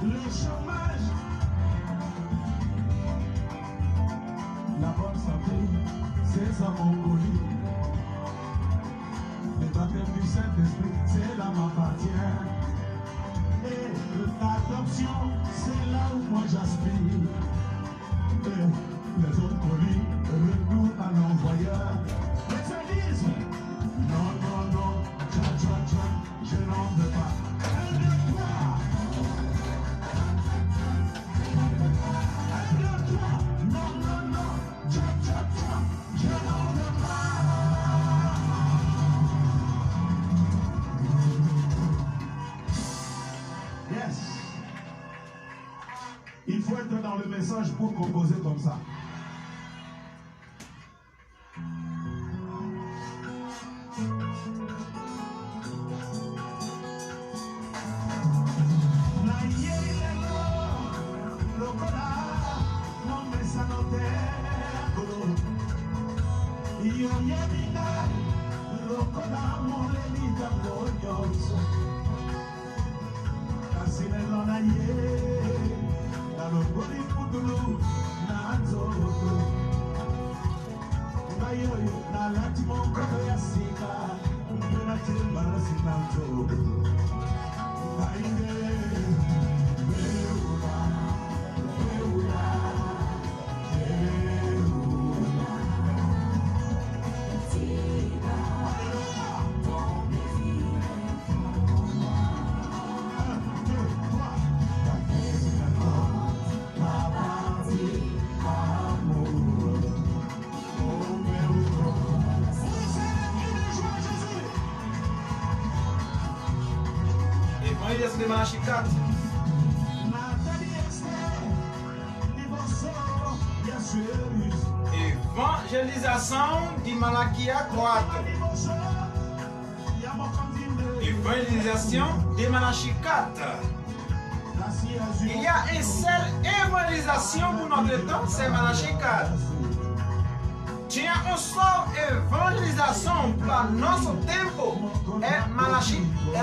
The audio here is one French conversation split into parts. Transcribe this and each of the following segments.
le chômage, la bonne santé, c'est ça mon colis. Le baptême du Saint-Esprit, c'est là m'appartient. Et l'adoption, c'est là où moi j'aspire. Et les autres colis, retour à l'envoyeur. Mais ça disent, non, non, non, je n'en veux pas. Il faut être dans le message pour composer comme ça. Évangélisation de Malachi 4. Évangélisation de Malachi 4. Il y a une seule évangélisation pour notre temps, c'est Malachi 4. Il y a une seule évangélisation pour notre tempo, et Malachi 4.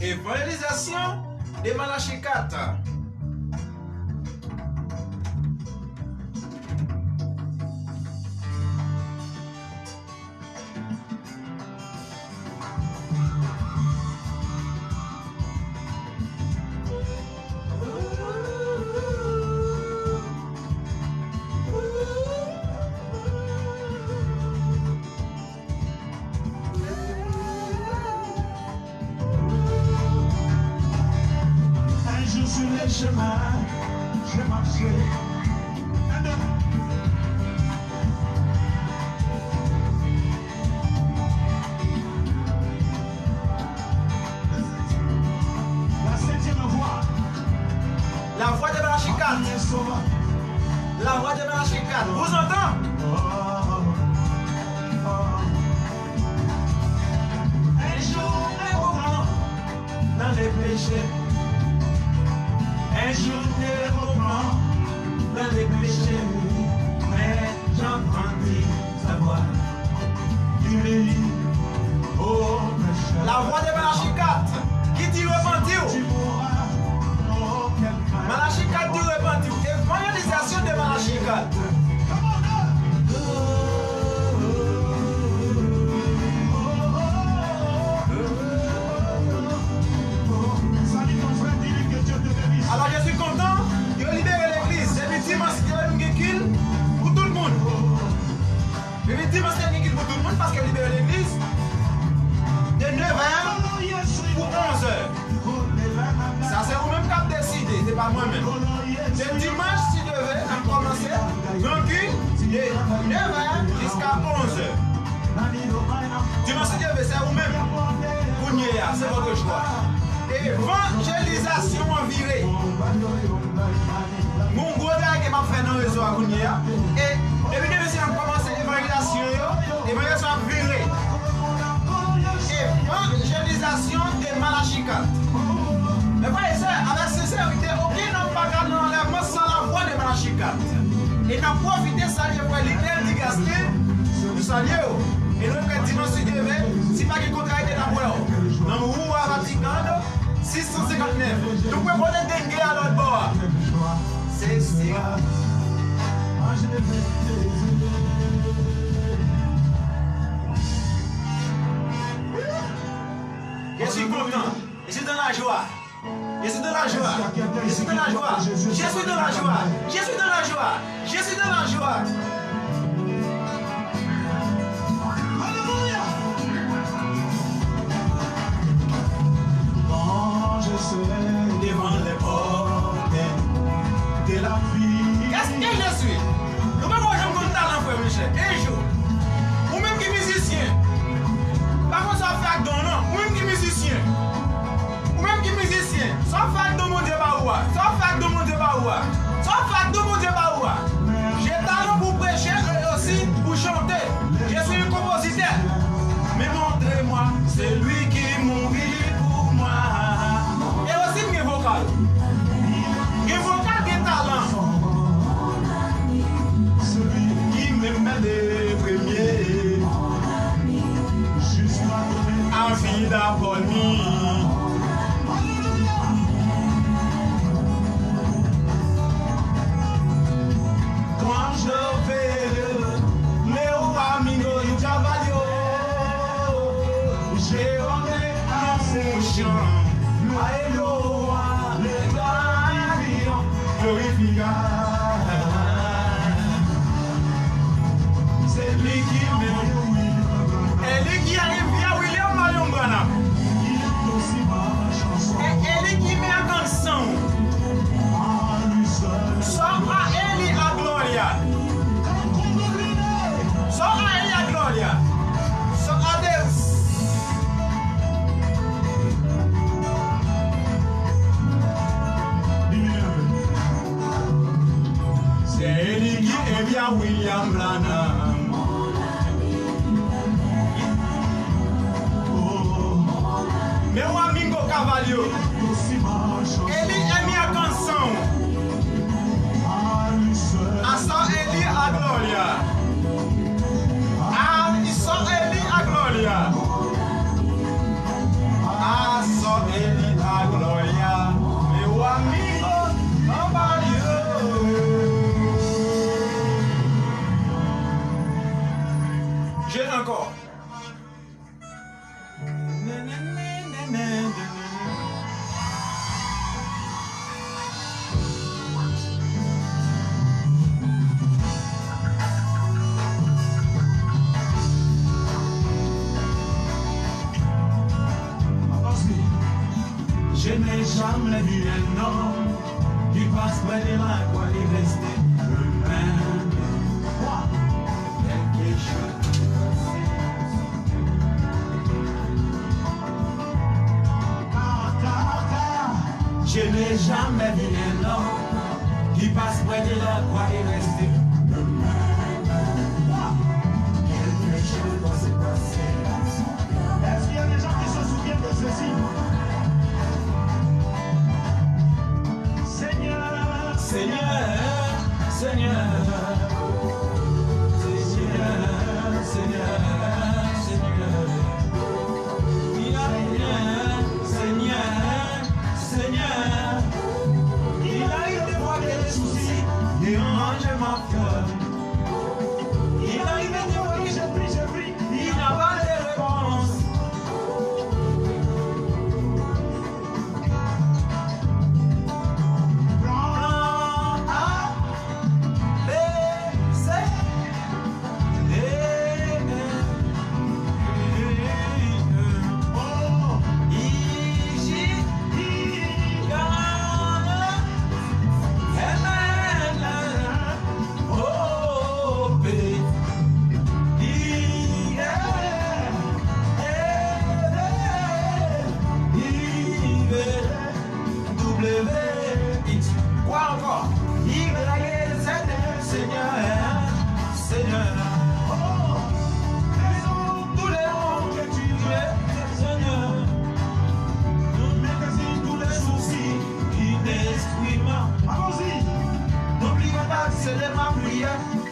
Évangélisation de Malachi 4. J'ai marché. La septième voix. La voix de Malachi 4. La voix de Malachi 4. Vous entendez? Un jour, dans les péchés. Un jour je reprends dans les péchés, mais j'entendis sa voix. Il me dit, oh pécheur. La voix de Malachie 4 qui dit repentir. Malachie 4 dit repentir. Évangélisation de Malachie 4. Alors je suis content de libérer l'église. C'est dimanche qui est une guéquille pour tout le monde. Le dimanche c'est une guéquille pour tout le monde parce que libérer l'église de 9h pour 11h. Ça c'est vous-même qui avez décidé, c'est pas moi-même. Le dimanche si je devais commencer tranquille de 9h jusqu'à 11h. Dimanche si je devais, c'est vous-même. C'est votre choix. Évangélisation en virée. Mon gros gars qui m'a fait dans le réseau à Kounia. Et depuis que je commencé l'évangélisation en virée. Évangélisation de Malachie 4. Mais voyez ça, avec sincérité, aucun homme pas gardé l'enlèvement sans la voix de Malachie 4. Et n'a profité ça, je vois l'église du Gasté, nous saluons. Et nous, quand dimanche, si Dieu veut, si pas qu'il contrarie dans la dans le Rouen à Vatican, 659. Nous pouvons prendre des dengue à l'autre bord. C'est ça. Je suis content. Je suis dans la joie. Je suis dans la joie. Je suis dans la joie. Je suis dans la joie. Je suis dans la joie. Je suis dans la joie. Devant les portes de la vie. Qu'est-ce que je suis? Nous ne pouvons pas jouer comme talent, frère Michel. Un jour, ou même qui musicien. Par contre, ça fait avec don, non? Ou même qui musicien. Ou même qui musicien. Ça fait avec don, mon Dieu, Baoua. Ça fait avec don, mon Dieu, Baoua. Ça fait avec don, mon Dieu, Baoua. J'ai talent pour prêcher et aussi pour chanter. Je suis un compositeur. Mais montrez-moi, c'est lui qui mourit pour moi. Et aussi mes vocales. Mes vocales des talents. Celui Qui me met les premiers. juste à Envie d'agonie. Quand je vais Léo Amigo du Cavallo, j'ai rentré à mon chant. Alléluia, le glorifiant, glorifica. C'est lui qui m'aime. Et lui qui arrive via William Marion Branham. Et lui qui met en canson. Sors à Eli à Gloria. Sors à Eli à Gloria. Sors à Deus. C'est Eli qui est via William Branham. Meu amigo Cavalho, ele é minha canção. A só ele a glória. A só ele a glória. A só ele a glória. Meu amigo Cavalho. J'ai encore. Je n'ai jamais vu un homme qui passe près de la croix et rester le même. Quelque chose. Je n'ai jamais vu un homme qui passe près de la croix et rester le même. Quelque chose doit se passer. Est-ce qu'il y a des gens qui se souviennent de ceci?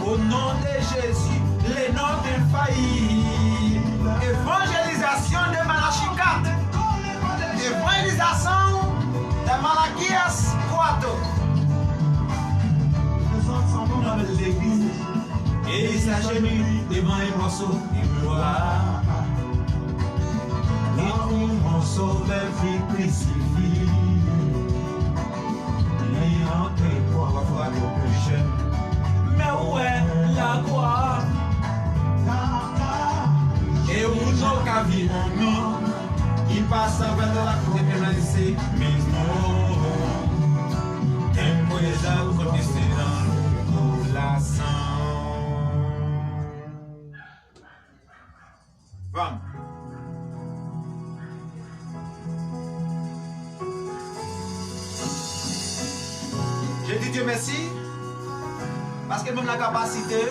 Au nom de Jésus, les noms infaillibles. Évangélisation de Malachie 4. Évangélisation de Malachias 4. Nom de l'église. Et il s'agenouille devant un morceau de gloire. Et tout mon sauveur fut crucifié. Il entré pour avoir le péché. Mais où est la gloire? Et où nos cavions qui passe avec la côte pénalisée, mais non. Un présent condescendant pour la sang. Vamos. Je dis Dieu merci parce qu'il me donne la capacité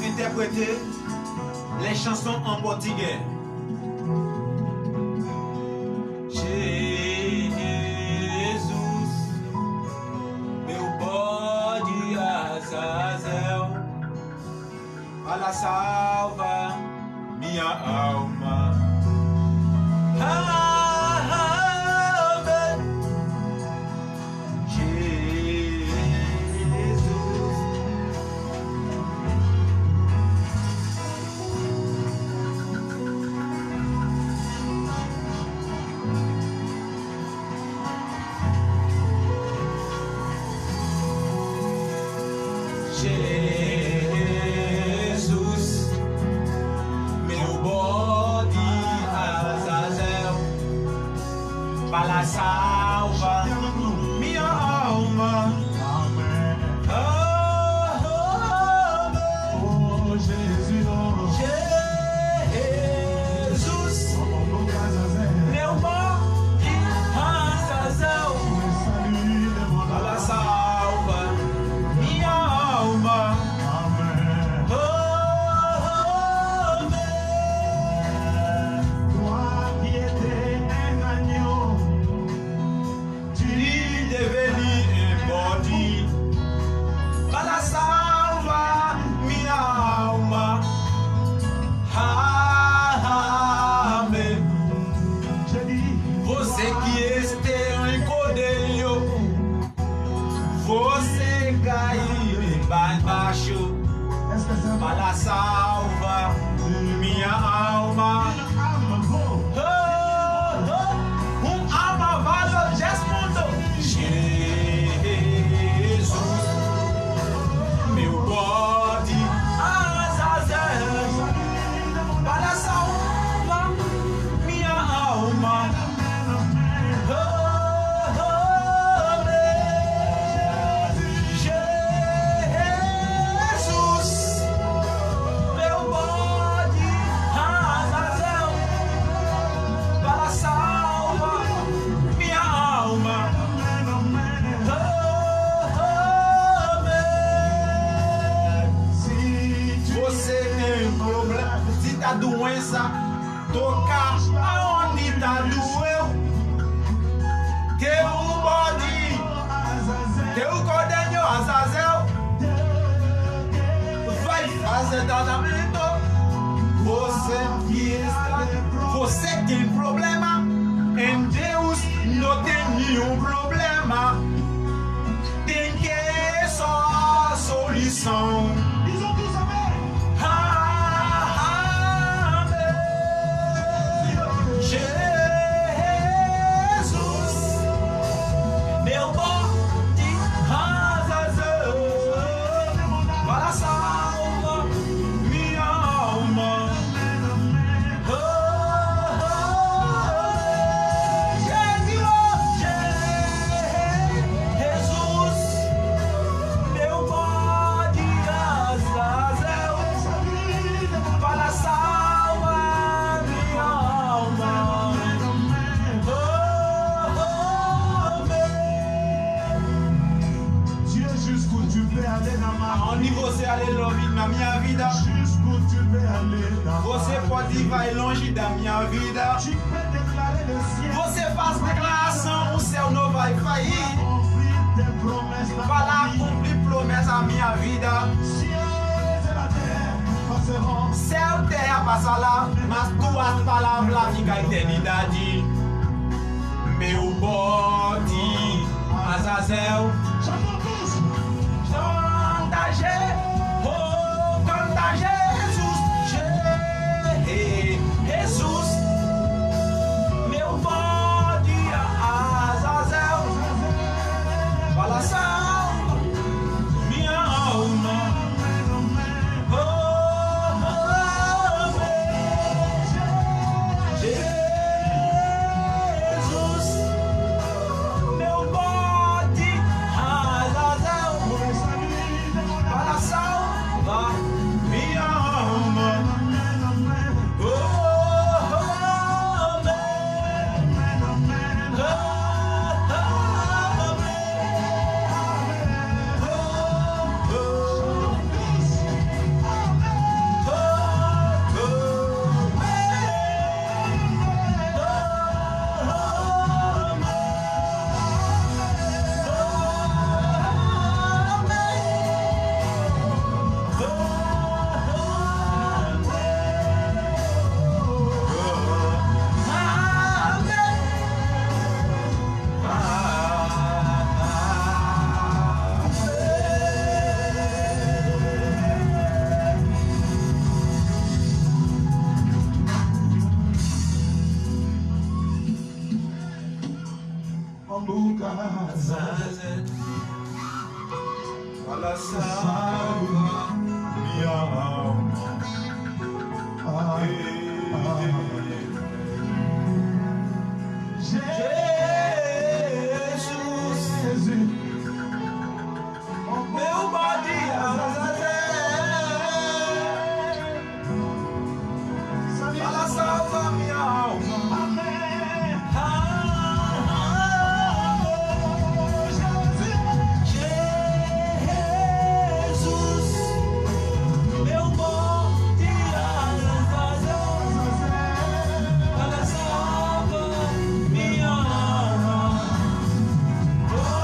d'interpréter les chansons en portugais. Jesus, meu bode Azazel, fala salva minha alma. Amém. Jesus. Jesus, meu bode Azazel, fala salva minha alma. Amém. Oh, Jésus, Jesus, meu bode Azazel, fala salva minha alma. Você que esteve em cordeiro, você caiu embaixo, para salva minha alma. Alma vale 10 pontos. Jesus, meu bode Azazel, para salva minha alma. A doença tocar aonde tá doeu, teu bode, teu cordeiro Azazel vai fazer tratamento. Você tem problema, em Deus não tem nenhum problema, tem que só solução. Jesus, meu bode Azazel, para salva minha alma. Jesus, meu bode Azazel, para salva minha alma. Onde você aller na minha vida, você pode ir vai longe da minha vida. Você faz declaração, o céu não vai cair. Falar, cumprir promessa a minha vida. Céu, terra, passa lá, mas tuas palavras ficam a eternidade. Meu bode, Azazel, canta Jesus, Jesus, meu bode, Azazel, fala salva minha alma. Fala salva minha alma. Jesus, meu bode, fala salva minha alma.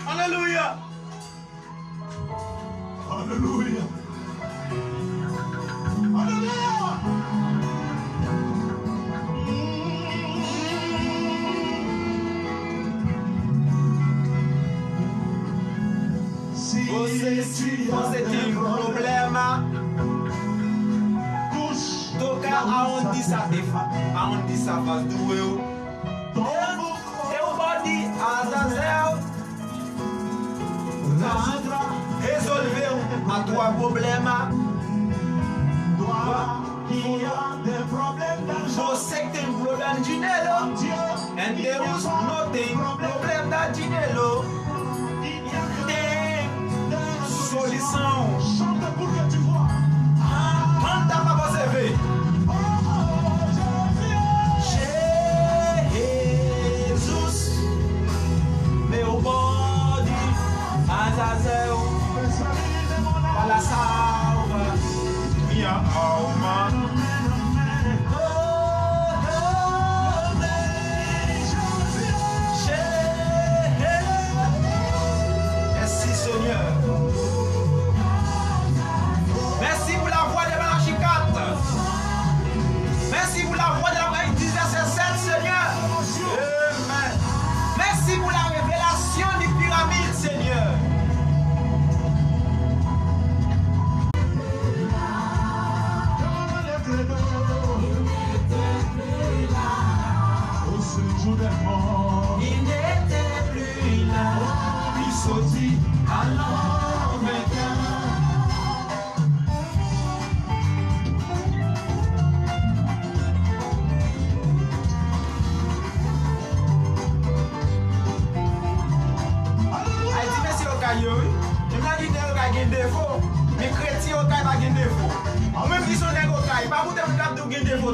Hallelujah. Hallelujah. Hallelujah. Você tem problema, toca aonde essa faz doeu. Teu body, Azazel, resolveu a tua problema. Você que tem problema de dinheiro, e Deus não tem problema de dinheiro. Tem solução. Canta pra você ver. Jesus, meu bode, Azazel, fala salva minha alma. Merci Seigneur. Merci pour la voix de Malachie 4. Merci pour la voix de l'Abraham 10 verset 7 Seigneur. Amen. Merci pour la révélation des pyramides Seigneur. Il n'était plus là, il sortit à l'homme Elle dit merci au caillou, je m'ai dit qu'il y a des défauts, mais chrétien au caillou pas de défaut. Même si son nègre au caillou, pas pour te faire de défaut,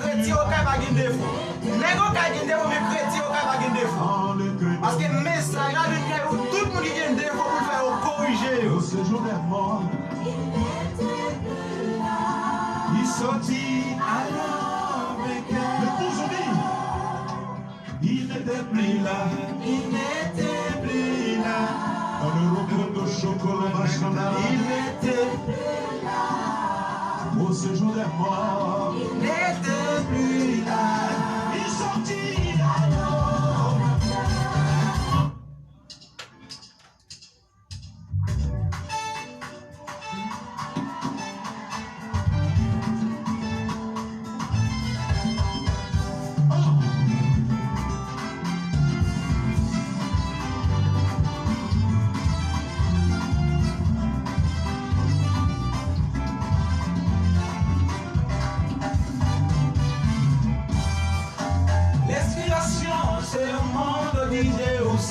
chrétien au caillou pas de défaut. Nègre au caillou défaut, mais chrétien au caillou pas de défaut. Parce que le message a dit que tout le monde qui a un défaut pour faire corriger. sorti alors vainqueur. Le bousoni, il n'était plus là. Il n'était plus là. Dans le roqueau de chocolat machinal, il n'était plus là. Au séjour des morts, il n'était plus là. Il sortit alors vainqueur. C'est le monde de Deus.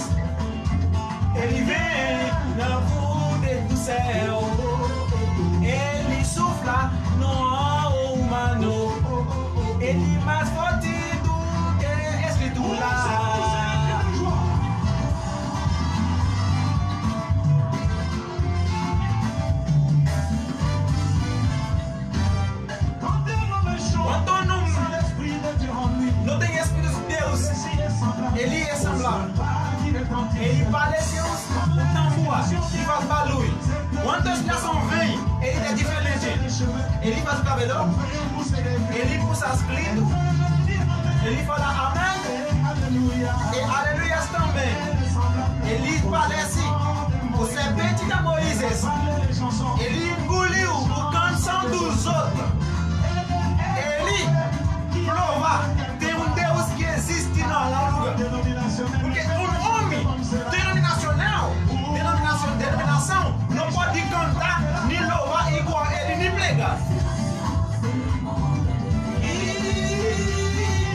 Ele vem na voûte do céu. Ele souffla no humano. Ele mais forte do que a escritura. Não tem Espírito de Deus. Ele é semblable. Ele parece um tambor que faz barulho. Quando as pessoas vêm, ele é diferente. Ele faz o cabelo, ele puxa as clientes, ele fala amém e aleluia também. Ele parece o serpente de Moisés. Ele engoliu a canção dos outros. Ele prova. Tem um Deus que existe na lugar. Porque um homem denominação não pode cantar nem louvar igual ele nem pregar.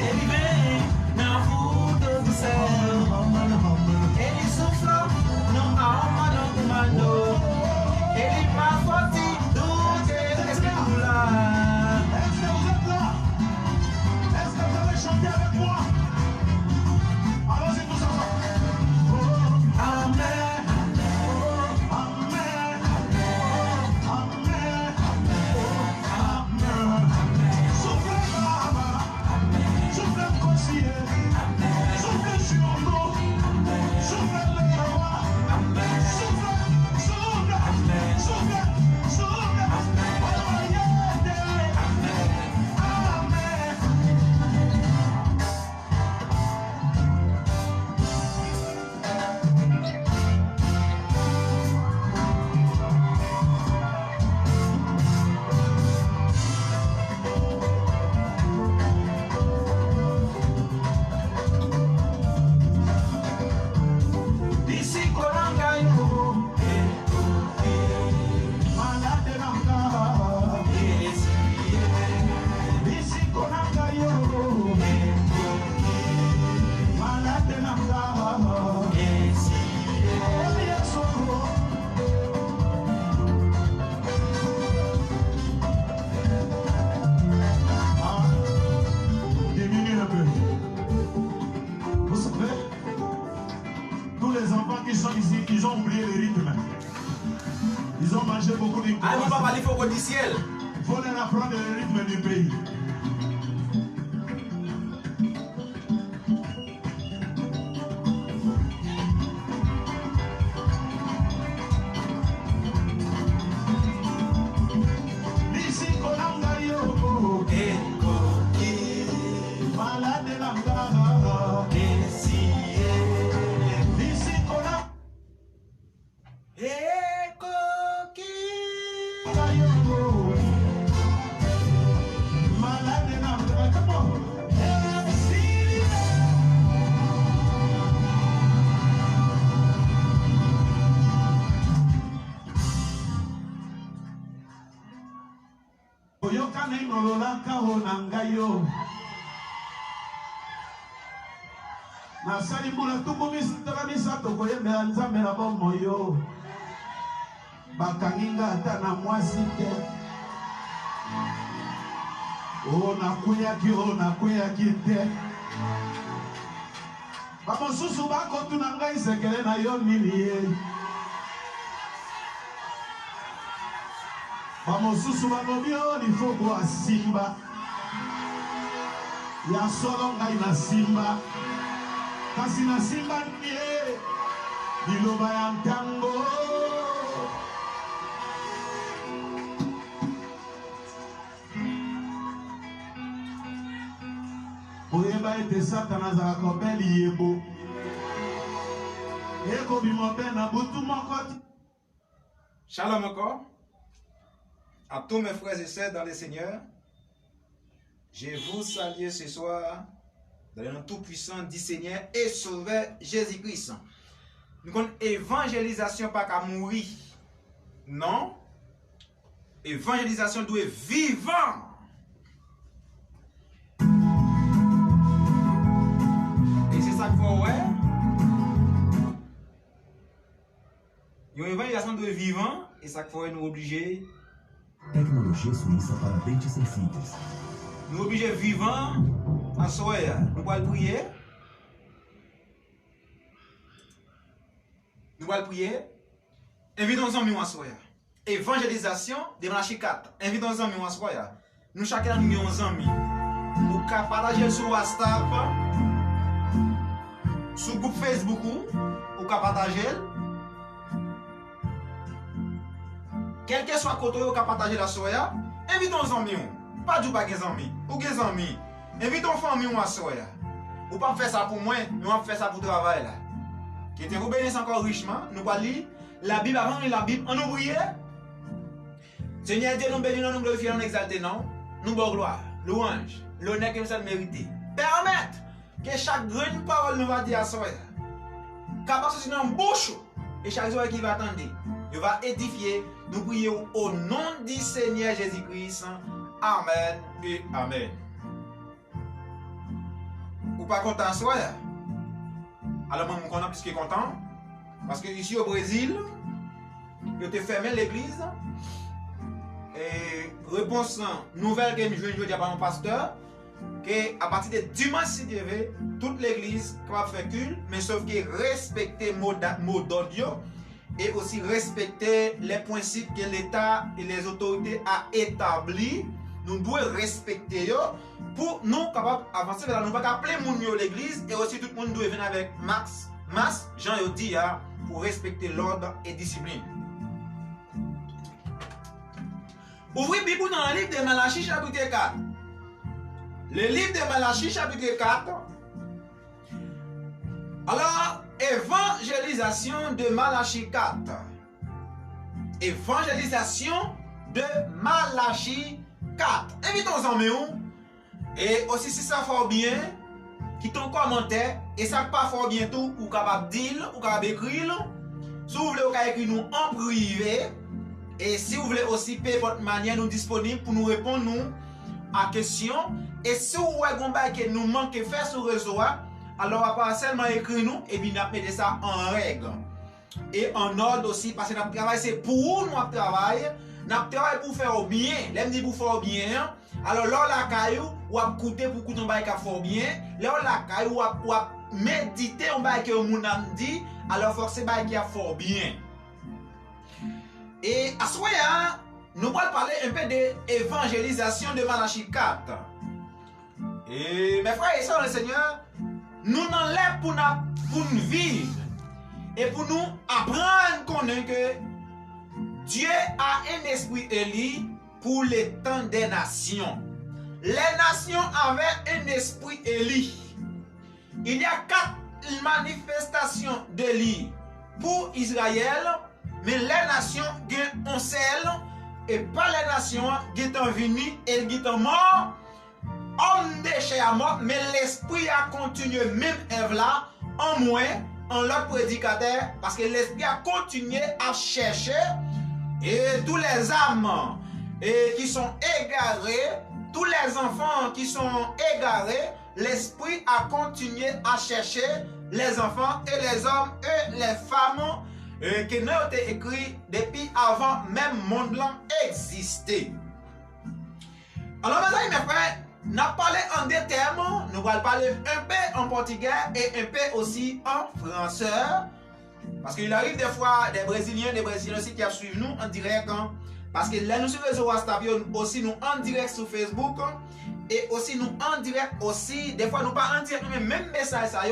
Ele vem na voûte do céu. Ele sofreu, não alma, não comandou. Ele mais forte do que a escritura. Chantez avec moi. Allons-y tous ensemble. Oh, amen. Oh, amen. Amen. Amen. Soufflez là-bas. Soufflez conseiller. Soufflez sur nous. Soufflez le roi. Soufflez. Soufflez. Soufflez. Soufflez. Ils ont oublié le rythme. Ils ont mangé beaucoup de Ah, mon papa, il faut au ciel. Il faut leur apprendre le rythme du pays. Nasali mula tukumis takamisa tokoyembe nzambe na bombo yo bakanginga ata na mwasi te o nakuyaki te bamosusu bakotuna ngai sekele na yo nini ye Bamosusu banobio il faut quoi Simba. Ya solonga ina Simba. Kasi na Simba nie. Biloba ya ntango. Oyeba ete Satana azalaka obeli yebo. Eko bimobe na butu moko. Shalom encore à tous mes frères et sœurs dans le Seigneur. Je vous salue ce soir dans le nom tout-puissant du Seigneur et Sauveur Jésus-Christ. Nous avons évangélisation pas qu'à mourir. Non. Évangélisation doit être vivant. Et c'est ça qu'il faut ouais. Une évangélisation doit être vivant et ça qu'il faut nous obliger. Tecnologia suíça para dentes sensíveis. Nous obligés vivant en soirée. Nous allons prier. Nous allons prier. Invitons les amis en soirée. Évangélisation de Malachie 4. Invitons les amis en soirée. Nous chacun nous avons des amis. Nous pouvons partager sur WhatsApp, sur le groupe Facebook, ou pouvons partager. Quel que soit le côté où vous partagez la soya, invitons les amis. Pas du bagage amis. Ou des amis. Invitons les familles à soya. Ou pas faire ça pour moi, nous allons faire ça pour le travail. Là. Qui était vous bénisse encore richement. Nous allons lire la Bible avant de la Bible. On nous prie. Seigneur Dieu, nous bénissons, nous glorifions, nous exaltons. Nous bon gloire, louange, l'honneur que nous sommes mérités. Permettre que chaque grande parole nous va dire à soya. Capable de sortir dans bouche. Et chaque jour qui va attendre. Il va édifier. Nous prions au nom du Seigneur Jésus-Christ. Amen et Amen. Ou pas content, soyez. Alors, moi, je suis content plus que content. Parce que ici au Brésil, je te fermé l'église. Et réponse nouvelle que je dis à mon pasteur, que à partir de dimanche, si Dieu veut, toute l'église va faire culte, mais sauf que respecter le mot d'audio. Et aussi respecter les principes que l'État et les autorités ont établis. Nous devons respecter pour nous capables d'avancer vers la nouvelle. Nous ne pouvons pas appeler l'église et aussi tout le monde doit venir avec masse, Jean dit, pour respecter l'ordre et discipline. Ouvrez Bible dans le livre de Malachie chapitre 4. Le livre de Malachie chapitre 4. Alors, évangélisation de Malachie 4. Évangélisation de Malachie 4. Invitons en nous. Et aussi, si ça fait bien, quittez un commentaire. Et ça pas fort bien tout, ou capable de dire, ou capable d'écrire. Si vous voulez, vous pouvez écrire nous en privé. Et si vous voulez aussi payer votre manière, nous disponibles pour nous répondre nous, à questions. Et si vous voulez que nous manquons de faire sur le réseau, alors, pas seulement écrire nous, et puis nous mettons ça en règle. Et en ordre aussi, parce que notre travail, c'est pour nous travailler. Notre travail pour faire bien. L'aime dit pour faire bien. Alors, là, la caillou, ou à écouter pour écouter un bail qui fait bien. Là, la caillou, ou à méditer un bail que le monde a dit. Alors, forcément, bail qui a fait bien. Et à ce moment-là, nous allons parler un peu de l'évangélisation de Malachie 4. Et mes frères et sœurs, le Seigneur, nous n'en l'air pour nous vivre et pour nous apprendre qu'on est que Dieu a un esprit élu pour les temps des nations. Les nations avaient un esprit élu. Il y a 4 manifestations d'élu pour Israël, mais les nations ont un seul et pas les nations qui sont venues et qui sont morts. Homme déchet à mort, mais l'esprit a continué, même Ève là, en moins, en l'autre prédicateur, parce que l'esprit a continué à chercher, et tous les âmes qui sont égarés, tous les enfants qui sont égarés, l'esprit a continué à chercher les enfants et les hommes et les femmes qui n'ont été écrits depuis avant même le monde existait. Alors, mes amis, mes frères, nous allons parler en deux termes. Nous allons parler un peu en portugais et un peu aussi en français. Parce qu'il arrive des fois des Brésiliens aussi qui suivent nous en direct Parce que là, nous sur les réseaux WhatsApp, aussi nous en direct sur Facebook. Et aussi nous en direct aussi. Des fois, nous pas en direct, mais même message ça,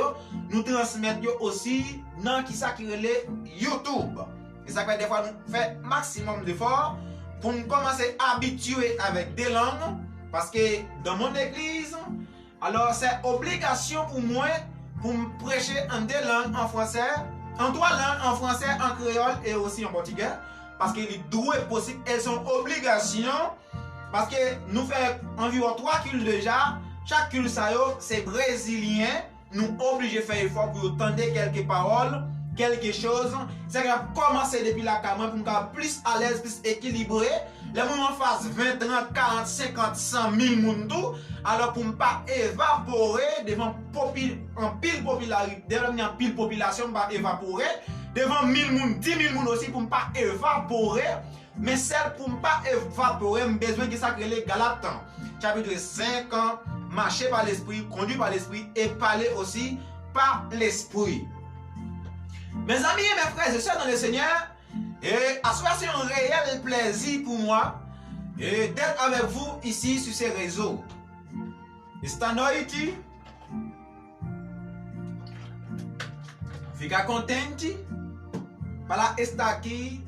nous transmettons aussi dans qui ça qui relève YouTube. Et ça fait des fois, nous faisons maximum d'efforts pour nous commencer à habituer avec des langues. Parce que dans mon église, alors c'est obligation pour moi pour me prêcher en deux langues en français, en trois langues en français, en créole et aussi en portugais. Parce que les deux possibles, elles sont obligations. Parce que nous faisons environ 3 cultes déjà. Chaque culte, c'est brésilien. Nous obligés de faire effort pour entendre quelques paroles, quelque chose. C'est qu'on a commencé depuis la caméra pour nous être plus à l'aise, plus équilibré. Les moments fassent 20, 30, 40, 50, 100 000 monde tout. Alors pour ne pas évaporer devant en pile popularité, devant en pile population, pas évaporer. Devant 1000 moun, 10 000 moun aussi pour ne pas évaporer. Mais celle pour ne pas évaporer, j'ai besoin de ça que les Galates. Chapitre 5 ans, marcher par l'esprit, conduire par l'esprit et parler aussi par l'esprit. Mes amis et mes frères et sœurs dans le Seigneur, et à ce moment c'est un réel plaisir pour moi d'être avec vous ici sur ces réseaux. Estanoiti, fica contente para estar aqui,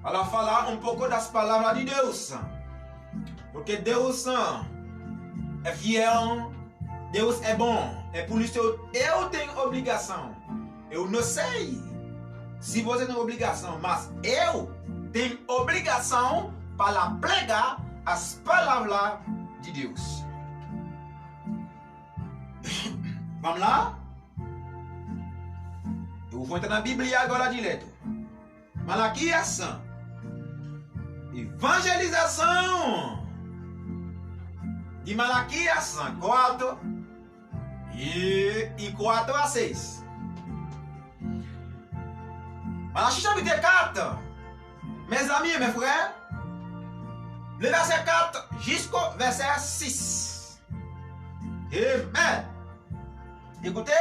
para falar um pouco das palavras de Deus. Porque Deus é fiel, Deus é bom. É por isso eu tenho obrigação. Eu não sei se você tem obrigação, mas eu tenho obrigação para pregar as palavras de Deus. Vamos lá? Eu vou entrar na Bíblia agora direto. Malaquias. Evangelização de Malaquias 4 e 4 a 6. Malachias chapitre 4. Mes amis et mes frères, le verset 4 jusqu'au verset 6. Amen. Écoutez.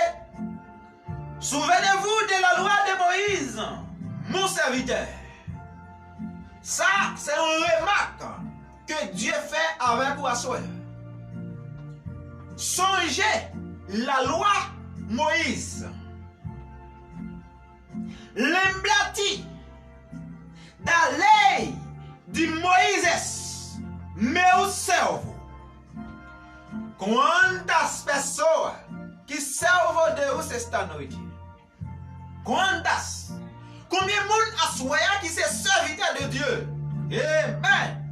Souvenez-vous de la loi de Moïse, mon serviteur. Ça, c'est une remarque que Dieu fait avec vous à soi. Songez la loi Moïse. L'emblati da lei de Moisés, meu servo. Quantas pessoas que servem Deus esta noite? Quantas? Combien de monde assoya qui c'est serviteur de Dieu? Amen.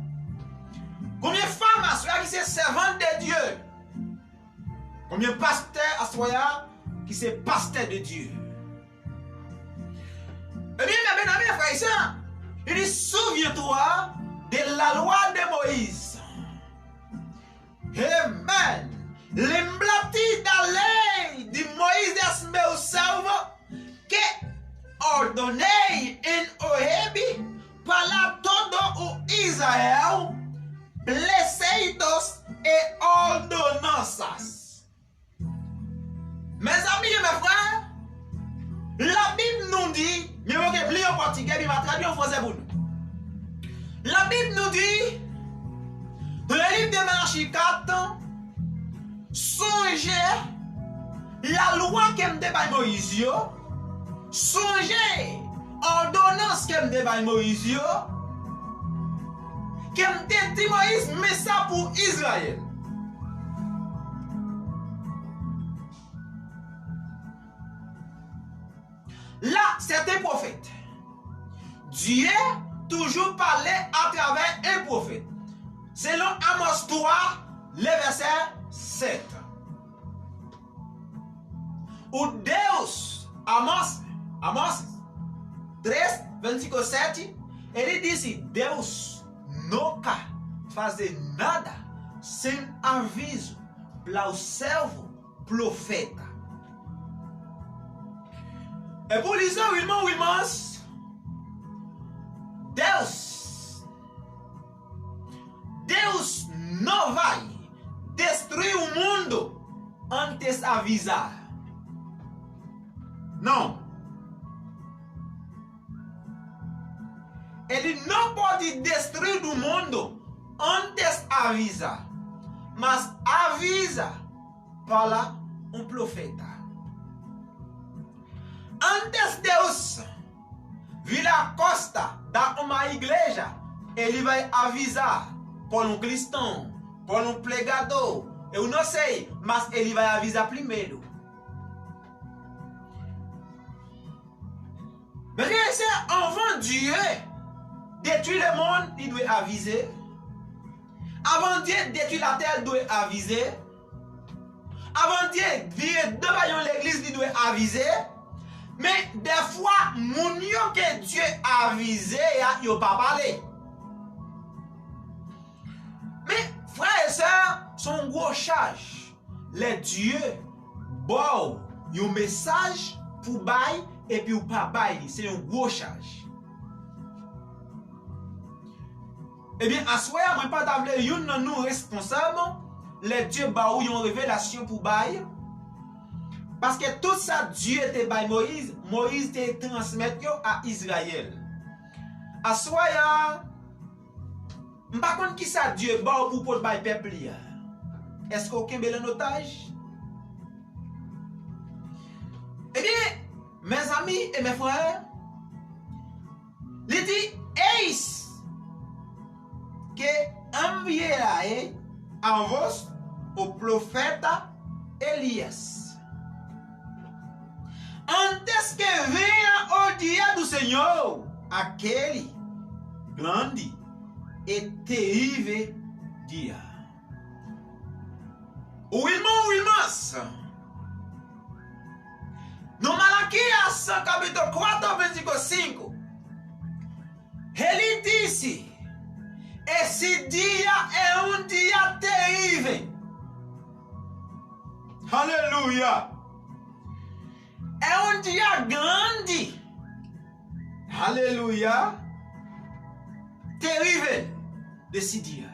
Combien de femmes assoya qui c'est servante de Dieu? Combien de pasteurs assoya qui c'est pasteur de Dieu? Eh bien, mes amis, frères et sœurs, il dit, souviens-toi de la loi de Moïse. Amen. L'emblati da lei de Moisés, meu servo, que ordenei em Horebe para todo o Israel, preceitos e ordenanças. Mes amis et mes frères, la Bible nous dit, mais vous pouvez lire en portugais, mais je vais traduire en français pour nous. La Bible nous dit, dans le livre de Malachias 4, songez la loi qu'aime débat Moïse, songez ordonnance qu'aime débat Moïse, qu'aime dit Moïse, mais ça pour Israël. Là, c'est un prophète. Dieu toujours parlait à travers un prophète. Selon Amos 3, le verset 7. Où Deus, Amos 3, 27, ele disse: Deus nunca faz nada sem aviso para o servo profeta. E por isso, irmãos, Deus não vai destruir o mundo antes de avisar. Não. Ele não pode se destruir do mundo antes avisa. Mas avisa para um profeta. Antes Deus vir a costa da uma igreja, ele vai avisar por um cristão, por um pregador. Eu não sei, mas ele vai avisar primeiro. Mais c'est avant Dieu détruire le monde, il doit aviser. Avant Dieu détruire la terre, il doit aviser. Avant Dieu virer devant l'église, il doit aviser. Mais des fois, mon que Dieu a avisé, il n'a pas parlé. Mais frères et sœurs, son gros charge, les dieux, bon, un message pour bail et puis ou pas bail, c'est un gros charge. Eh bien, à soi, moi pas d'avler une nous responsables, les dieux baou une révélation pour bail. Parce que tout ça, Dieu était by Moïse, Moïse était transmis à Israël. À soi, je ne sais pas qui ça Dieu baou pour pour le peuple. Est-ce qu'aucun bel en otage? Eh bien, mes amis et mes frères, il dit, Eis, que enviera a vos au prophète Elias. Antes que venha o dia do Senhor, aquele grande e terrível dia. O irmãos, no Malaquias, capítulo 4, versículo 5, ele disse, esse dia é dia terrível. Aleluia! É dia grande. Aleluia. Terrível desse dia.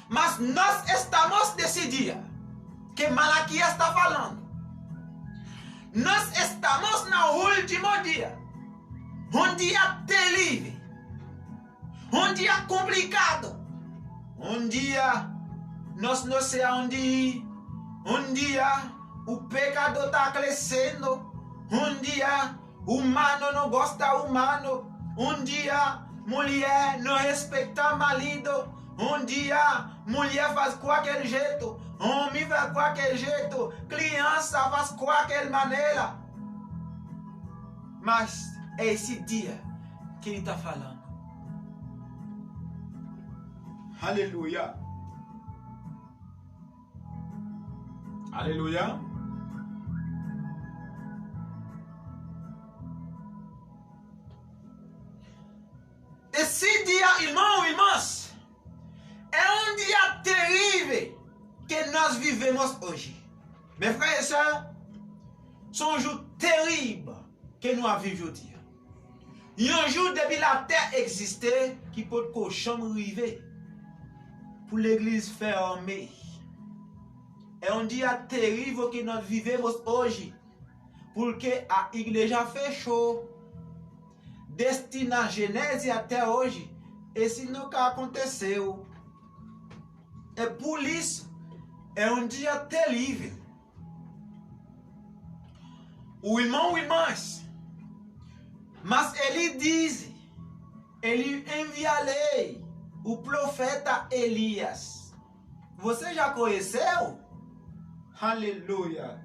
Mas nós estamos nesse dia que Malaquias está falando. Nós estamos no último dia. Dia terrível. Dia complicado. Dia nós não sei onde. Dia o pecado está crescendo. Dia, humano não gosta humano. Dia, mulher não respeita marido. Dia, mulher faz qualquer jeito. Homem faz qualquer jeito. Criança faz qualquer maneira. Mas é esse dia que ele está falando. Aleluia. Aleluia. Esse dia, irmãos, é dia terrível que nós vivemos hoje. Mes frères et sœurs, c'est un jour terrible que nous vivons aujourd'hui. Il y a un jour depuis la terre existait qui peut cochon arriver pour l'église fermée. É dia terrível que nós vivemos hoje, porque a igreja fechou. Desde a Gênesis até hoje, esse nunca aconteceu. É por isso, é dia terrível. O irmãs, mas ele diz, ele enviarei o profeta Elias. Você já conheceu? Aleluia.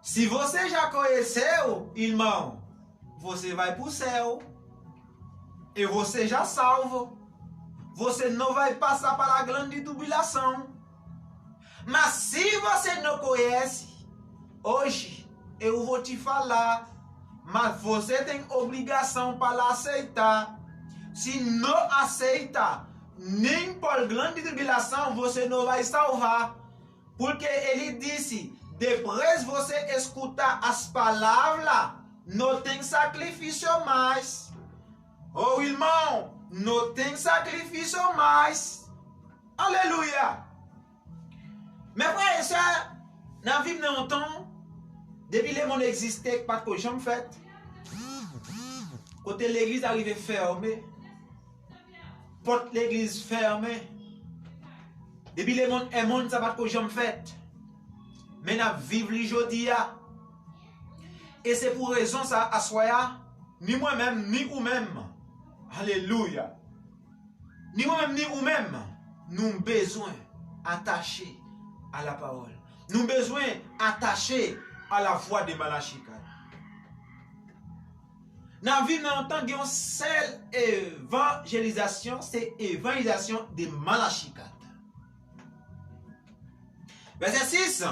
Se você já conheceu, irmão, você vai para o céu. E você já salvo. Você não vai passar para a grande tribulação. Mas se você não conhece, hoje eu vou te falar. Mas você tem obrigação para aceitar. Se não aceita, nem por grande tribulação você não vai salvar. Porque ele disse, depois você escutar as palavras, não tem sacrifício mais. Oh irmão, não tem sacrifício mais. Aleluia. Mais frères et sœurs, dans la vie de longtemps, depuis le monde existait, pas de jamais fait. Quand l'église arrivait fermée, porte l'église fermée. Depuis le monde, ça va pas que j'en fait. Mais nous vivons aujourd'hui. Et c'est pour raison ça, à soya, ni moi-même, ni vous-même. Alléluia. Ni moi-même, ni vous-même, nous avons besoin attachés à la parole. Nous avons besoin attachés à la voix de Malachi 4. Dans la vie, nous entendons une seule évangélisation, c'est l'évangélisation de Malachi 4. Verset 6,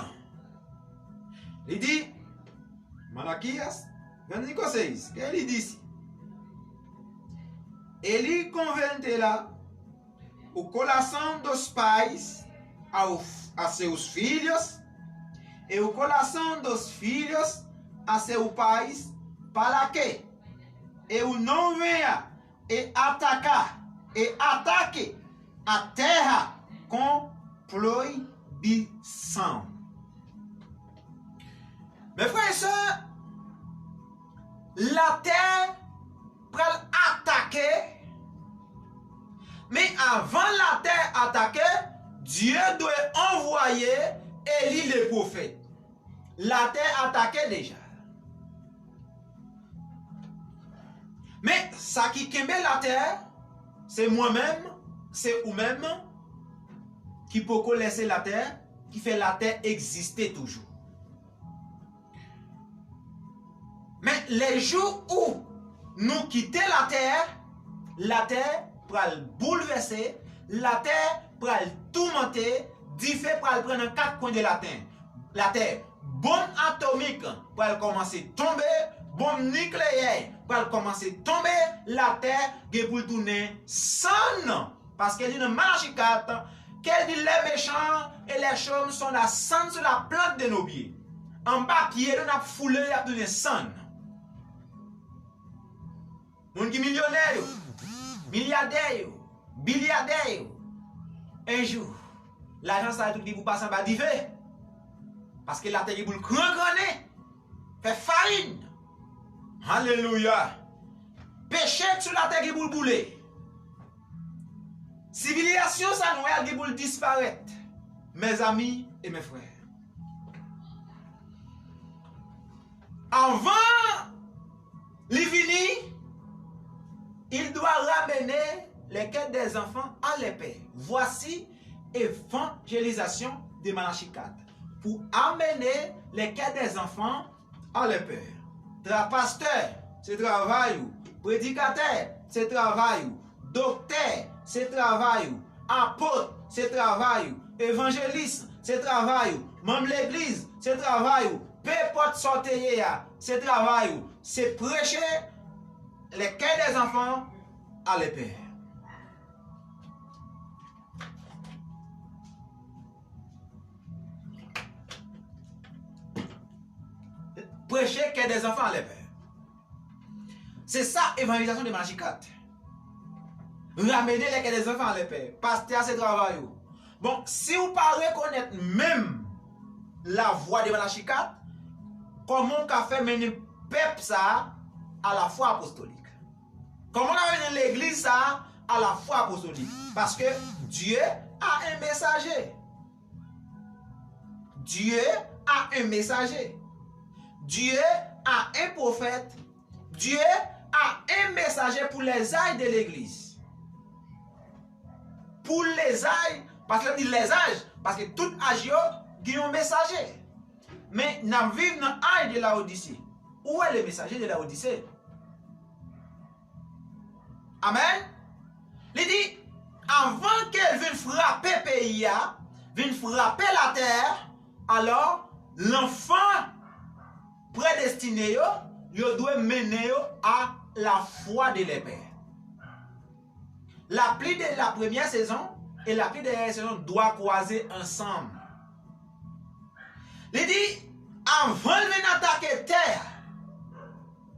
il dit, Malachias 26, qu'elle dit ici? Ele converterá o coração dos pais a seus filhos e o coração dos filhos a seus pais, para que eu não venha e ataque a terra com proibição. Mes frères et sœurs, la terre pour attaquer, mais avant la terre attaquer, Dieu doit envoyer Élie le prophète. La terre attaquée déjà. Mais ça qui kembe la terre, c'est moi-même, c'est vous-même qui peut laisser la terre, qui fait la terre exister toujours. Mais les jours où nous quittons la terre pour bouleverser, la terre pour tourmenter, diffé pour prendre 4 coins de la terre. Bombe atomique pour commencer à tomber, bombe nucléaire pour commencer à tomber, la terre pour tourner sans. Parce qu'elle dit dans Malachi 4, qu'elle dit les méchants et les chômes sont la sang sur la plante de nos pieds. En bas, pied, on a foulé et a tourné sans. Moun qui millionnaire, milliardaire, billiardaire, un jour, l'argent ça tout dit vous passer en bas d'hiver. Parce que la terre est pour le grand-granné, fait farine. Alléluia. Péché sur la terre qui pour le bouler. Civilisation ça nous est pour le disparaître. Mes amis et mes frères. Avant l'ivini, il doit ramener les quêtes des enfants à l'épée. Voici évangélisation de Malachi 4. Pour amener les quêtes des enfants à l'épée. Pasteur, c'est travail. Prédicateur, c'est travail. Docteur, c'est travail. Apôtre, c'est travail. Évangéliste, c'est travail. Membre de l'église, c'est travail. Peu importe sortir, c'est travail. C'est prêcher les quêtes des enfants à l'épée. Prêcher les quêtes des enfants à l'épée. C'est ça l'évangélisation de Malachi 4. Ramener les quêtes des enfants à l'épée. Pasteur, c'est travail. Bon, si vous ne reconnaissez même la voix de Malachi 4, comment on a fait mener peuple ça à la foi apostolique? Comment on a mené l'église ça à la foi apostolique? Parce que Dieu a un messager. Dieu a un messager. Dieu a un prophète. Dieu a un messager pour les âges de l'église. Pour les âges, parce qu'il dit les âges, parce que tout âge a un messager. Mais nous vivons dans l'âge de la Odyssée. Où est le messager de la Odyssée? Amen. Il dit, avant qu'elle vienne frapper le pays, vienne frapper la terre, alors l'enfant prédestiné, il doit mener à la foi de l'épée. La pluie de la première saison et la pluie de la dernière saison doivent croiser ensemble. Il dit, avant de venir attaquer la terre,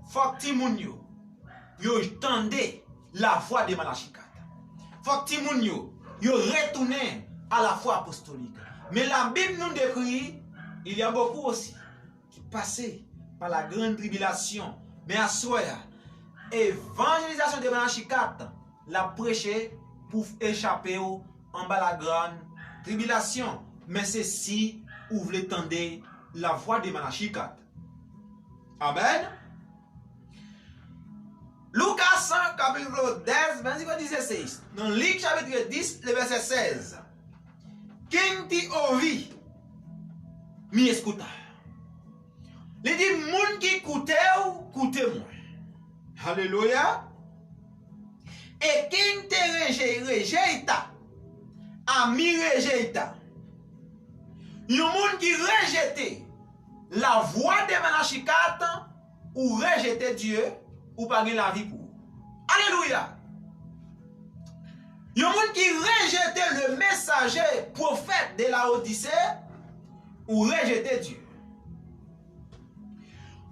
il faut que Timoun yo tendez la foi de Malachi 4. Il faut que Timoun yo retourne à la foi apostolique. Mais la Bible nous décrit, il y a beaucoup aussi qui passaient par la grande tribulation. Mais à soi, évangélisation de Malachi 4, la prêcher pour échapper en bas la grande tribulation. Mais c'est si vous voulez tendre la voix de Malachie 4. Amen. Lucas 1, capítulo 10, versículo 16. Dans Luc chapitre 10, le verset 16. Quem te ouvi, mi escuta. Il dit, moun qui écoute moi. Alléluia. Et qui te rejette, ami rejette. Yon moun qui rejette la voix de Malachie 4 ou rejette Dieu ou pas la vie pour. Alléluia. Yon moun qui rejette le messager prophète de la Odyssée ou rejette Dieu.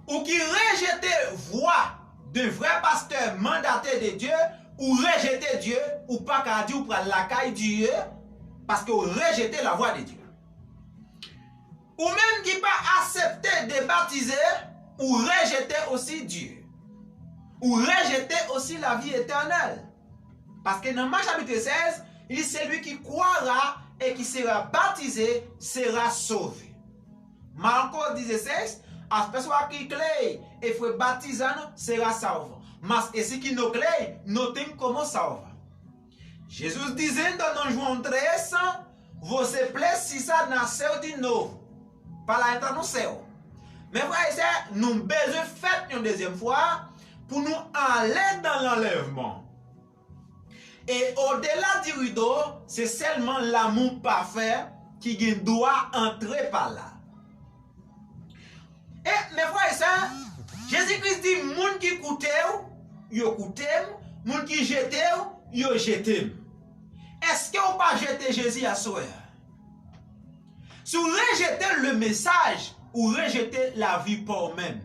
Ou qui rejette voix de vrai pasteur mandaté de Dieu ou rejette Dieu ou pas qu'à dire ou prendre la caille Dieu parce que vous rejetez la voix de Dieu. Ou même qui pas accepté de baptiser ou rejeter aussi Dieu. Ou rejeter aussi la vie éternelle. Parce que dans Marc chapitre 16, il dit celui qui croira et qui sera baptisé sera sauvé. Marc 16, as pessoa qui crê e foi batizado será salvo. Mas esse que não crê não tem como salvar. Jesus dizendo em João 3, você precisa nascer de novo para entrar no céu. Mais frère, nous avons besoin de faire une deuxième fois pour nous aller dans l'enlèvement. Et au-delà du rideau, c'est seulement l'amour parfait qui doit entrer par là. Et mes frères et sœurs, Jésus-Christ dit, moun qui écoute, yo écoute, moun qui jette, yo jette. Est-ce que vous pas jeter Jésus à soi? Si vous rejetez le message, ou rejetez la vie pour vous-même.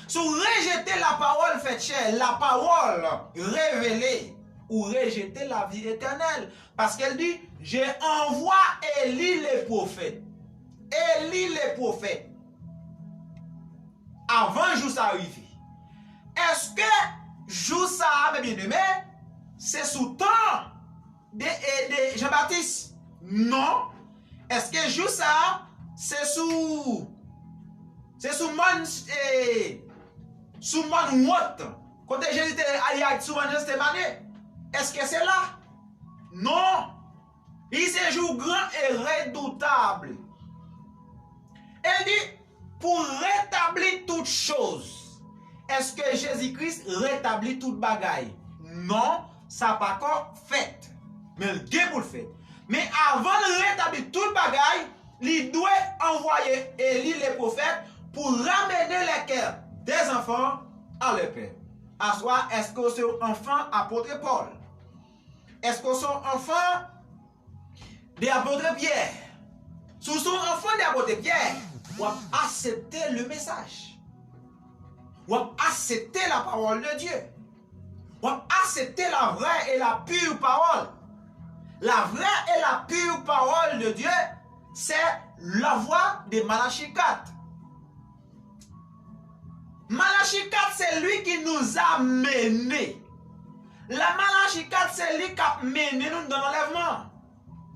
Si vous rejetez la parole faite chair, la parole révélée, ou rejetez la vie éternelle. Parce qu'elle dit, j'ai envoyé Élie les prophètes. Élie les prophètes. Avant jour ça arrive. Est-ce que jour ça, mes bien-aimés, c'est sous temps de Jean-Baptiste? Non. Est-ce que jour ça, c'est sous mon quand Jésus était allé sous mon Stéphane? Est-ce que c'est là? Non. Il s'est jour grand et redoutable. Elle dit, pour rétablir toutes choses. Est-ce que Jésus-Christ rétablit toute bagaille? Non, ça n'a pas encore fait. Mais le Dieu pour le faire. Mais avant de rétablir toute bagaille, il doit envoyer Élie les prophètes pour ramener les cœurs des enfants à leur père. À soi, est-ce que c'est enfant apôtre Paul? Est-ce que c'est enfant de l'apôtre Pierre? Si son enfant de l'apôtre Pierre, vous acceptez le message. Vous acceptez la parole de Dieu. Vous acceptez la vraie et la pure parole. La vraie et la pure parole de Dieu, c'est la voix de Malachie 4. Malachie 4, c'est lui qui nous a menés. La Malachie 4, c'est lui qui a mené nous dans l'enlèvement.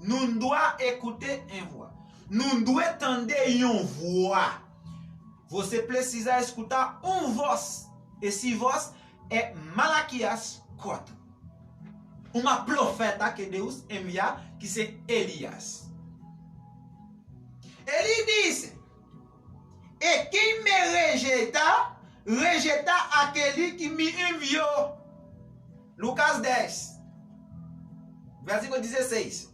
Nous devons écouter une voix. Nous devons entendre une voix. Vous précisez écouter une voix. Et si voix est Malachias 4. Uma prophète que Deus envia, qui c'est Elias. Ele dit, et qui me rejeta aquele qui m'enviou. Lucas 10, versículo 16.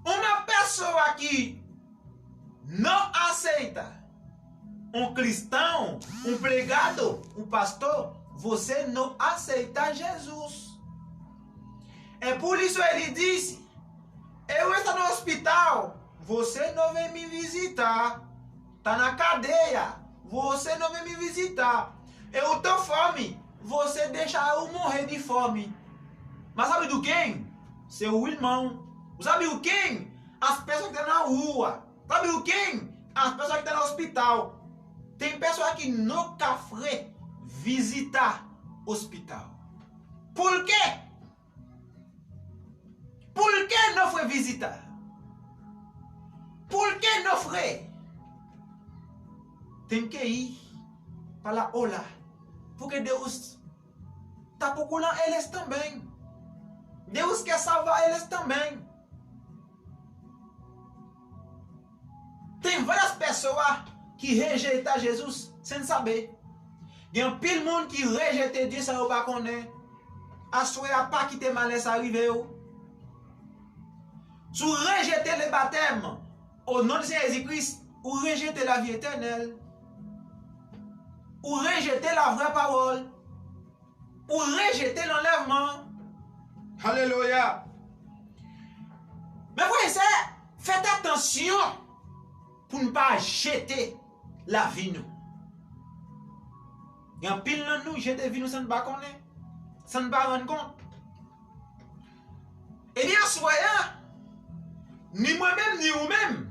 Uma pessoa que não aceita cristão, pregado, pastor, você não aceita Jesus. É por isso ele disse, eu estou no hospital, você não vem me visitar. Está na cadeia, você não vem me visitar. Eu estou fome, você deixa eu morrer de fome. Mas sabe do quem? Seu irmão. Sabe o quem? As pessoas que estão na rua. Sabe o quem? As pessoas que estão no hospital. Tem pessoas que nunca foram visitar o hospital. Por quê? Por que não foi visitar? Por que não foi? Tem que ir para lá. Porque Deus está procurando eles também. Deus quer salvar eles também. Tem várias pessoas que rejeitam Jesus sem saber. Il y a pile monde qui rejette Dieu sans pas connaître. Assoyez pas qui te malaise arrivé. Si vous rejetez le baptême au nom de Jésus-Christ, vous rejetez la vie éternelle. Vous rejetez la vraie parole. Vous rejetez l'enlèvement. Alléluia. Mais frère, faites attention pour ne pas jeter la vie nous. Il y a un pile de nous jeter vie nous sans ne pas connaître, sans ne pas rendre compte. Eh bien, soyez, ni moi-même, ni vous-même,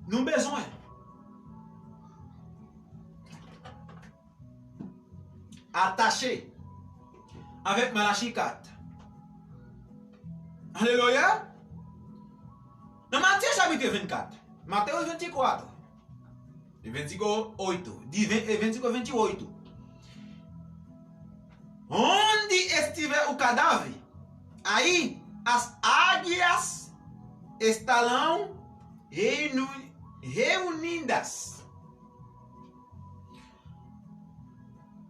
nous besoin. Attaché avec Malachie 4. Alléluia. Dans Matthieu chapitre 24, Matthieu 24, e 28. Onde estiver o cadáver, aí as águias estarão reunidas.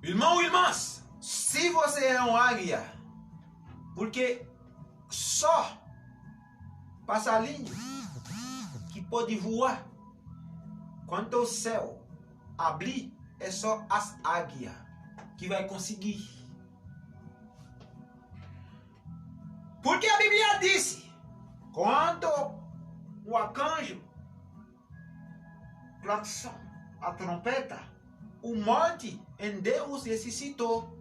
Irmão ou irmãs, se você é uma águia, porque só passarinho que pode voar, quando o céu abrir, é só as águias que vai conseguir. Porque a Bíblia disse, quando o arcanjo claxou a trompeta, o monte em Deus ressuscitou.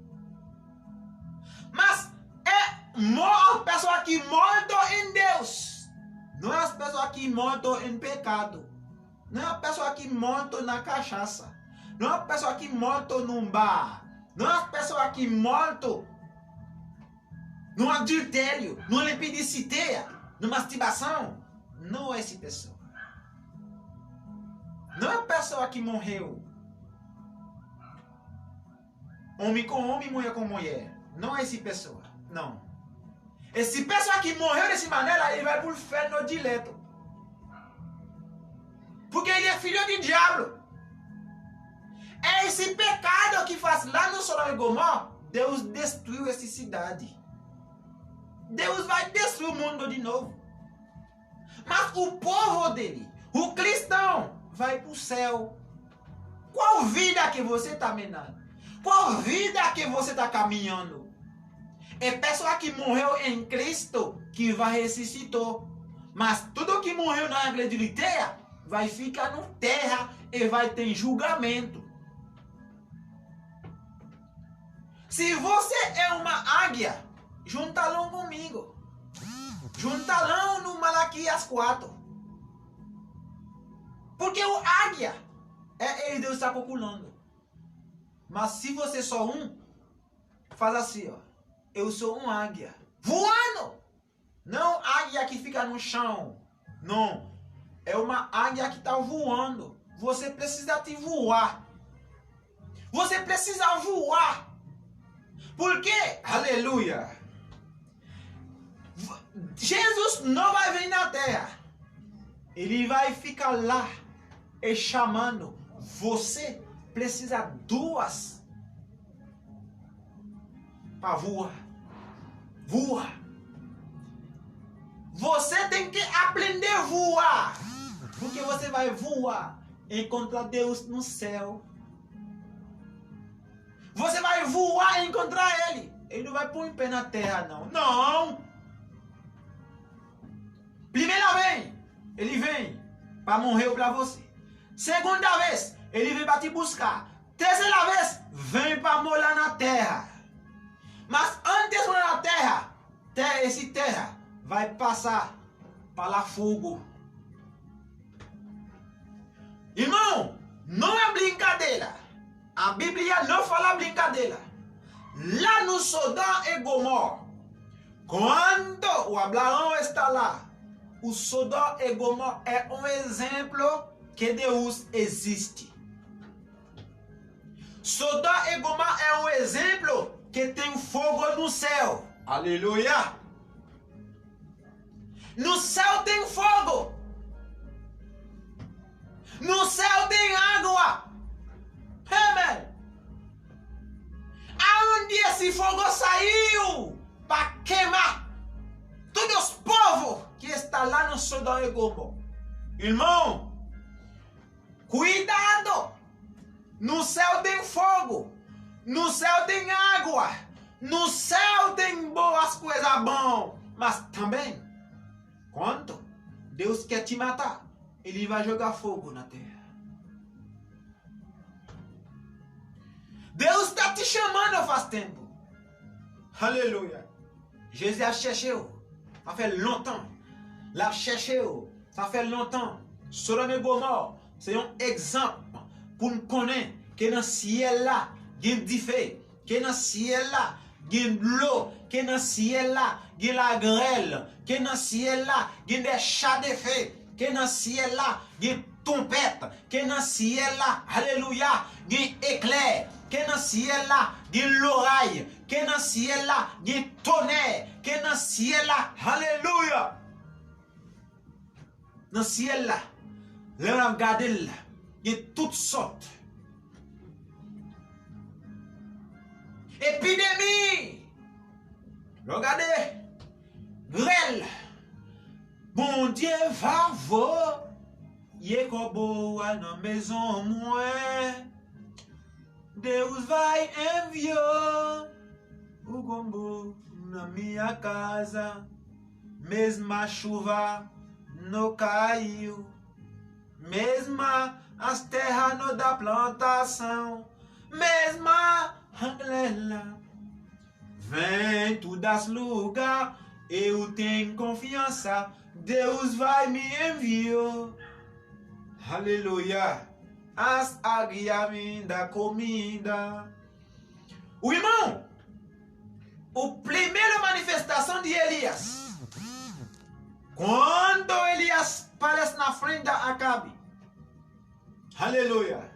Mas é a pessoa que morreu em Deus, não é as pessoas que morrem em pecado, não é a pessoa que morreu na cachaça, não é a pessoa que morreu num bar, não é a pessoa que morreu no adultério, numa lepidiciteia, numa masturbação. Não é essa pessoa. Não é a pessoa que morreu homem com homem, mulher com mulher. Não é essa pessoa. Não. Essa pessoa que morreu dessa maneira, ele vai para o inferno direto. Porque ele é filho de diabo. É esse pecado que faz lá no Sodoma e Gomorra. Deus destruiu essa cidade. Deus vai destruir o mundo de novo. Mas o povo dele, o cristão, vai para o céu. Qual vida que você está menando? Qual vida que você está caminhando? É pessoa que morreu em Cristo que vai ressuscitar. Mas tudo que morreu na igreja vai ficar na terra e vai ter julgamento. Se você é uma águia, junta-lão comigo. Junta-lão no Malaquias 4. Porque o águia é ele Deus está procurando. Mas se você é só um, faz assim, ó. Eu sou um águia. Voando! Não águia que fica no chão. Não. É uma águia que está voando. Você precisa te voar. Você precisa voar. Por quê? Aleluia. Jesus não vai vir na terra. Ele vai ficar lá e chamando. Você precisa duas para voar. Voa. Você tem que aprender a voar. Porque você vai voar e encontrar Deus no céu. Você vai voar e encontrar Ele. Ele não vai pôr em pé na terra, não. Não. Primeira vez, Ele vem para morrer para você. Segunda vez, Ele vem para te buscar. Terceira vez, vem para morar na terra. Mas antes de morar na terra, esse terra vai passar para fogo. Irmão, não é brincadeira. A Bíblia não fala brincadeira. Lá no Sodoma e Gomorra, Quando o Abraão está lá, o Sodoma e Gomorra é um exemplo que Deus existe. Sodoma e Gomorra é um exemplo que tem fogo no céu. Aleluia! No céu tem fogo. No céu tem água. Amém. Aonde esse fogo saiu para queimar todos os povos que estão lá no Sodoma e Gomorra. Irmão, cuidado. No céu tem fogo. No céu tem água. No céu tem boas coisas boas. Mas também, quando Deus quer te matar, Ele vai jogar fogo na terra. Deus está te chamando faz tempo. Aleluia. Jésus a cherché. Ça fait longtemps. L'a cherché. Ça fait longtemps. Sodome et Gomorra, c'est un exemple pour nous connaître que dans le ciel là, il y a du feu. Que dans le ciel là, il y a de l'eau. Que dans le ciel là, il y a la grêle. Que dans le ciel là, il y a des chats de feu. Que dans le ciel là, il y a une trompette. Que dans le ciel là, alléluia, il y a un éclair. Que dans le ciel là, il y a l'oreille. Que dans le ciel là, il y a un tonnerre. Que dans le ciel là, alléluia. Dans le ciel là, là on a regardé là, il y a toutes sortes. Épidémie. Regardez. Grêle. Bon Dieu va voir. Yé kobo à la maison moi. Deus vai enviar o gombo na minha casa. Mesma chuva não caiu. Mesma as terras não da plantação. Mesma Angela. Vem tu das lugar. Eu tenho confiança. Deus vai me enviar. Aleluia. As águias da comida. O irmão, a primeira manifestação de Elias, quando Elias aparece na frente da Acabe, aleluia,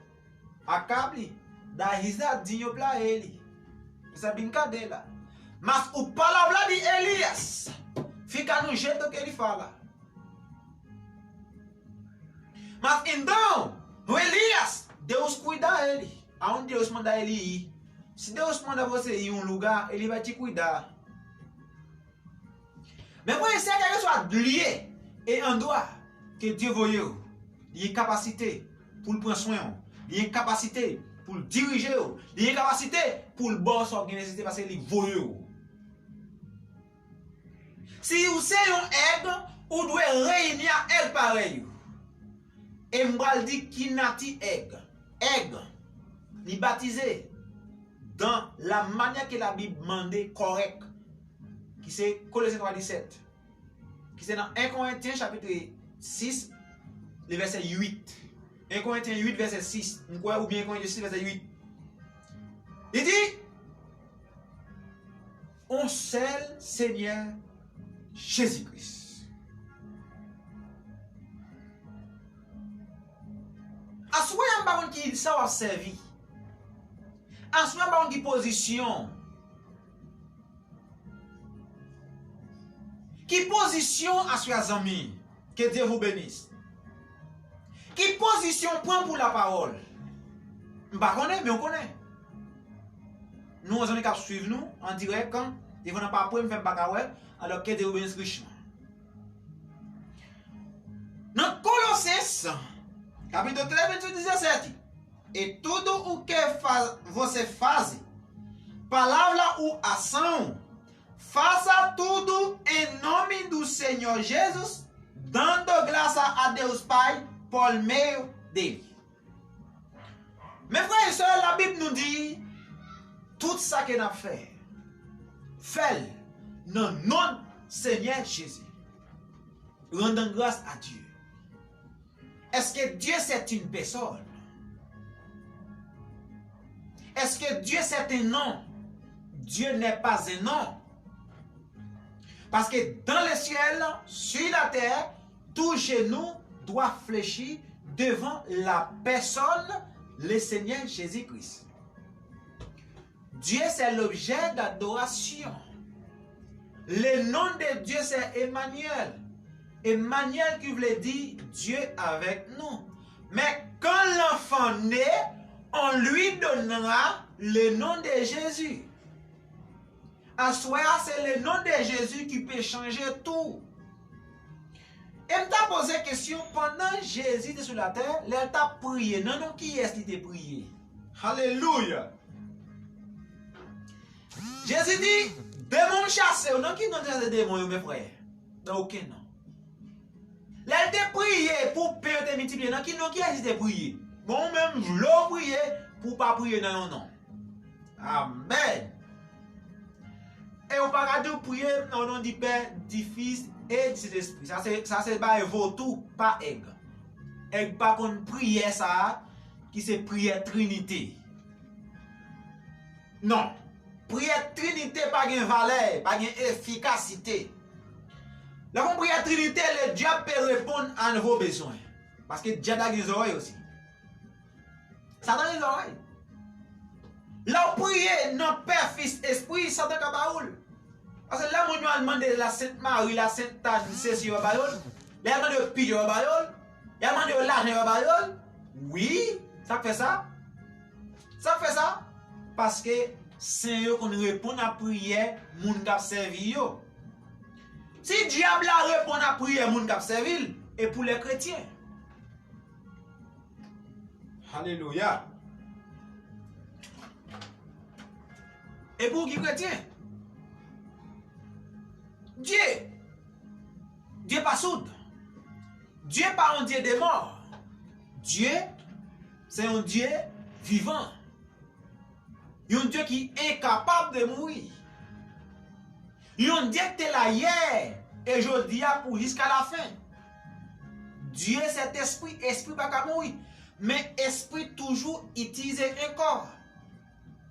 Acabe dá risadinho para ele, essa brincadeira, mas o palavra de Elias fica no jeito que ele fala. Mas então, o Elias, Deus cuida dele. Aonde Deus manda ele ir. Se Deus manda você ir em um lugar, Ele vai te cuidar. Mais vous essayez que soit lié et en droit que Dieu voyait. Il y a une capacité pour le prendre soin. Il y a une capacité pour le diriger. Il y a une capacité pour le boss organiser parce qu'il voyait. Si vous êtes un aigle, vous devez réunir un aigle pareil. Et m'bral dit qui nati aigle. Aigle, il baptisé dans la manière que la Bible demande correct. Qui c'est Colossiens 3:17. Qui c'est dans 1 Corinthiens chapitre 6, le verset 8. 1 Corinthiens 8, verset 6. Ou bien 1 Corinthiens 6, verset 8. Il dit, un seul Seigneur Jésus-Christ. Assoyez un baron qui ça a servi. Assoyez un baron qui position. Qui position à ses amis. Que Dieu vous bénisse. Qui position prend pour la parole. On ne connaît, mais on connaît. Nous, on est capable de suivre nous en direct quand ils vont pas pour me faire bagarre alors que Dieu vous bénisse richement. Dans Colossiens, capítulo 3, versículo 17. E tudo o que você faz, palavra ou ação, faça tudo em nome do Senhor Jesus, dando graça a Deus Pai por meio dele. Mes frères et sœurs, la Bible nous dit, tout ça qu'on a fait, faites dans le nom du Seigneur Jésus. Rendons grâce à Dieu. Est-ce que Dieu c'est une personne? Est-ce que Dieu c'est un nom? Dieu n'est pas un nom. Parce que dans les ciels, sur la terre, tout genou doit fléchir devant la personne, le Seigneur Jésus-Christ. Dieu, c'est l'objet d'adoration. Le nom de Dieu, c'est Emmanuel. Emmanuel qui voulait dire Dieu avec nous. Mais quand l'enfant naît, on lui donnera le nom de Jésus. À soi, c'est le nom de Jésus qui peut changer tout. Et je t'a posé la question, pendant Jésus était sur la terre, il t'a prié. Non, non, qui est-ce qui t'a prié? Alléluia. Jésus dit, démon chassé, non, qui n'a chassé démon, mes frères? Non, aucun non. Il t'a prié pour payer te multiplier. Non, qui est-ce qui t'a prié? Bon, même, je l'ai prié pour ne pas prier, non, non. Amen. Et on parle de prier au nom du Père, du Fils et du Saint-Esprit. Ça c'est pas vautour, pas aigle. Aigle pas qu'on prière ça, qui c'est prière Trinité. Non. Prière Trinité pas de valeur, pas d'efficacité. Là, on prière Trinité, le diable peut répondre à vos besoins. Parce que le diable a des oreilles aussi. Satan a des oreilles. Là, on prie non Père, Fils, Esprit, Satan Kabaoul. Parce que là, on a demandé la Sainte Marie, la Sainte Anne, Cécile Bayol. Là, on a demandé Pidjo Bayol. Là, on a demandé l'argent Bayol. Oui, ça fait ça. Ça fait ça. Parce que c'est eux qu'on répond à prière, moun kap servi yo. Si diable a répond à prière, moun kap servi, et pour les chrétiens. Alléluia. Et pour qui chrétien? Dieu pas sourd. Dieu pas un Dieu des morts. Dieu, c'est un Dieu vivant. Un Dieu qui est incapable de mourir. Un Dieu qui est là hier et je dis pour jusqu'à la fin. Dieu c'est esprit, esprit pas qu'à mourir. Mais esprit toujours utilisé un corps.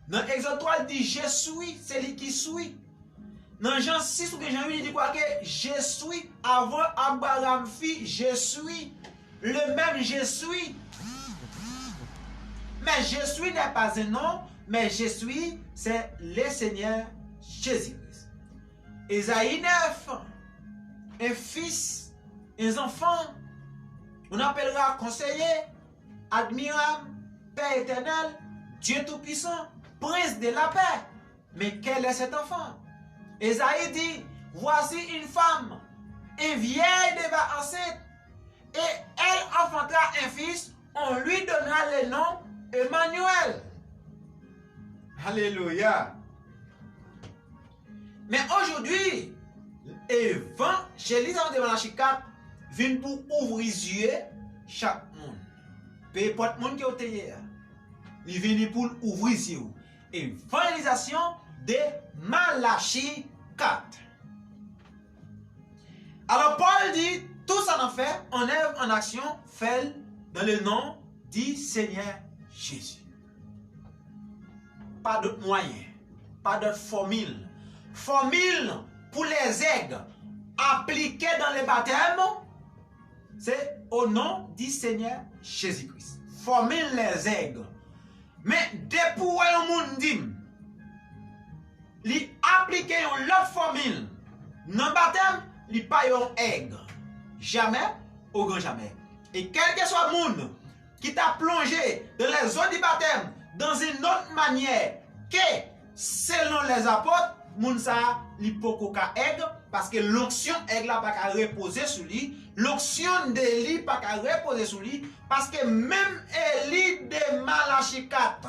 Dans Exode 3, il dit je suis, c'est lui qui suit. Dans Jean 6 ou Jean 8, il dit quoi que je suis avant Abraham fit, je suis. Le même je suis. Mais je suis n'est pas un nom, mais je suis, c'est le Seigneur Jésus-Christ. Ésaïe 9, un fils, un enfant, on appellera conseiller, admirable, Père éternel, Dieu tout-puissant, prince de la paix. Mais quel est cet enfant? Ésaïe dit, voici une femme, une vieille devant enceinte, et elle enfantera un fils, on lui donnera le nom Emmanuel. Alléluia. Mais aujourd'hui, l'évangélisme de Malachie 4 vient pour ouvrir les yeux chaque monde. Peu importe le monde qui est hier. Il vient pour ouvrir les yeux. Évangélisation de Malachie 4. Alors Paul dit, tout ça en fait, en œuvre, en action, fait dans le nom du Seigneur Jésus. Pas d'autre moyen, pas d'autre formule. Formule pour les aigles appliquées dans les baptêmes, c'est au nom du Seigneur Jésus-Christ. Formule les aigles. Mais depuis un monde dit, li appliquer une autre formule dans le baptême, li pas un aigle. Jamais, au grand jamais. Et quel que soit le monde qui t'a plongé dans les eaux du baptême dans une autre manière que selon les apôtres, moun sa li poko ka aigle parce que l'onction aigle n'a pas qu'à reposer sur lui, l'onction de lui pas qu'à reposer sur lui parce que même Élie de Malachie 4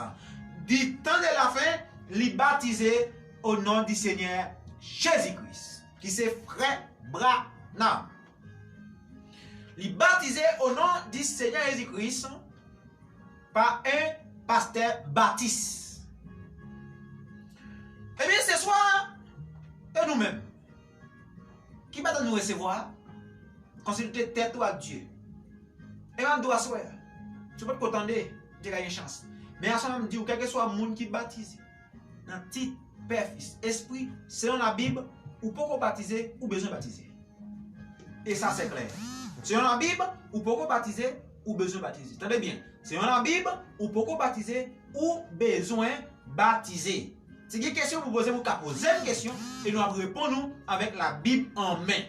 du temps de la fin, li baptisé au nom du Seigneur Jésus-Christ qui c'est frère Branham. Li baptisé au nom du Seigneur Jésus-Christ par un pasteur baptiste. Eh bien, ce soir, et nous-mêmes, qui va nous recevoir, consulter tête à Dieu. Et même doit soir, tu peux te contenter, Dieu a une chance. Mais à ce moment, dit, quel que soit le monde qui baptise, dans le titre, Père, Fils, Esprit, selon la Bible, ou pas baptiser, ou besoin baptiser. Et ça c'est clair. C'est dans la Bible, ou pas baptiser, ou besoin baptiser. Attendez bien. C'est dans la Bible, ou pas baptiser, ou besoin baptiser. C'est une question vous posez, vous poser une question et nous répondons avec la Bible en main.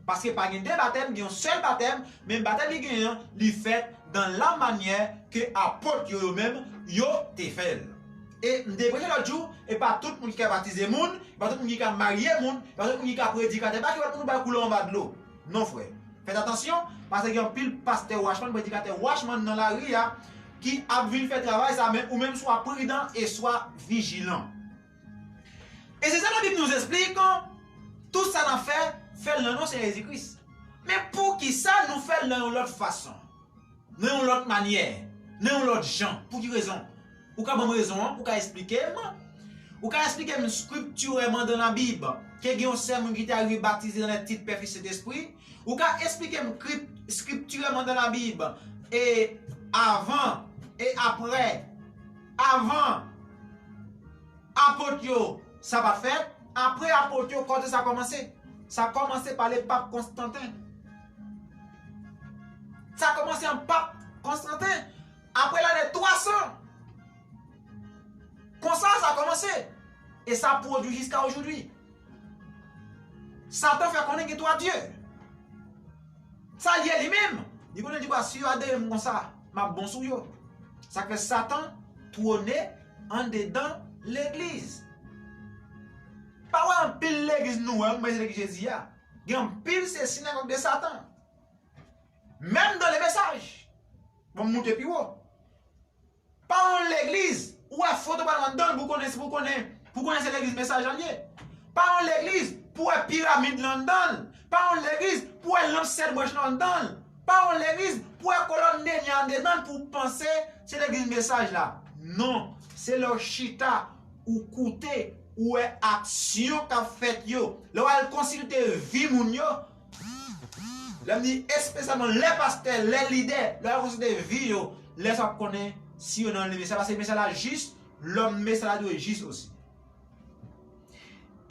Parce que pas deux baptêmes, il y a un seul baptême, mais le baptême il est fait dans la manière que apôtres eux-mêmes yo te fait. Et depuis l'autre jour, et pas tout le monde qui a baptisé monde, pas tout le monde qui a marié monde, pas tout le monde qui a prédiqué, pas tout le monde qui a couler en bas de l'eau. Non frère. Faites attention parce qu'il y a un pile pasteur Washman, prédicateur Washman dans la rue qui a vu faire travail ça ou même soit prudent et soit vigilant. Et c'est ça la Bible nous explique, tout ça n'a fait le nom c'est Jésus-Christ. Mais pour qui ça nous fait de l'autre façon, de l'autre manière, de l'autre genre, pour quelle raison? Ou quelle raison? Ou quelle expliquer? Ou quelle expliquer scripturellement dans la Bible qu'il y a un sermon qui est baptisé dans le titre Père, Fils et Saint-Esprit? Ou quelle expliquer scripturellement dans la Bible et avant et après, avant apôtre ça va faire, après apôtre quand ça a commencé? Ça a commencé par le pape Constantin. Ça a commencé en pape Constantin. Après l'année 300. Comme ça a commencé. Et ça produit jusqu'à aujourd'hui. Satan fait connaître que toi Dieu. Ça lié lui-même. Il connaît dit quoi si vous adhérez comme ça, ma bon sou yo. Ça que Satan tourne en dedans l'église. Pas un pile l'église nous, mais c'est l'église Jésus. Il y a un pile c'est synagogue de Satan. Même dans les messages. Bon monter plus haut. Pas en l'église. Ou à photo par dans vous connaissez l'église message en lié. Pas en l'église pour une pyramide London. Pas en l'église pour un lancette branche London. Pas en l'église pour une colonne de dedans pour penser c'est l'église message là. Non, c'est leur chita ou côté ou action qu'a fait yo. Là elle consulter vie moun yo. Là dit spécialement les pasteurs, les leaders, là consulter vie yo, les ça connaît si on a le message parce que le message là juste, l'homme message là doit juste aussi.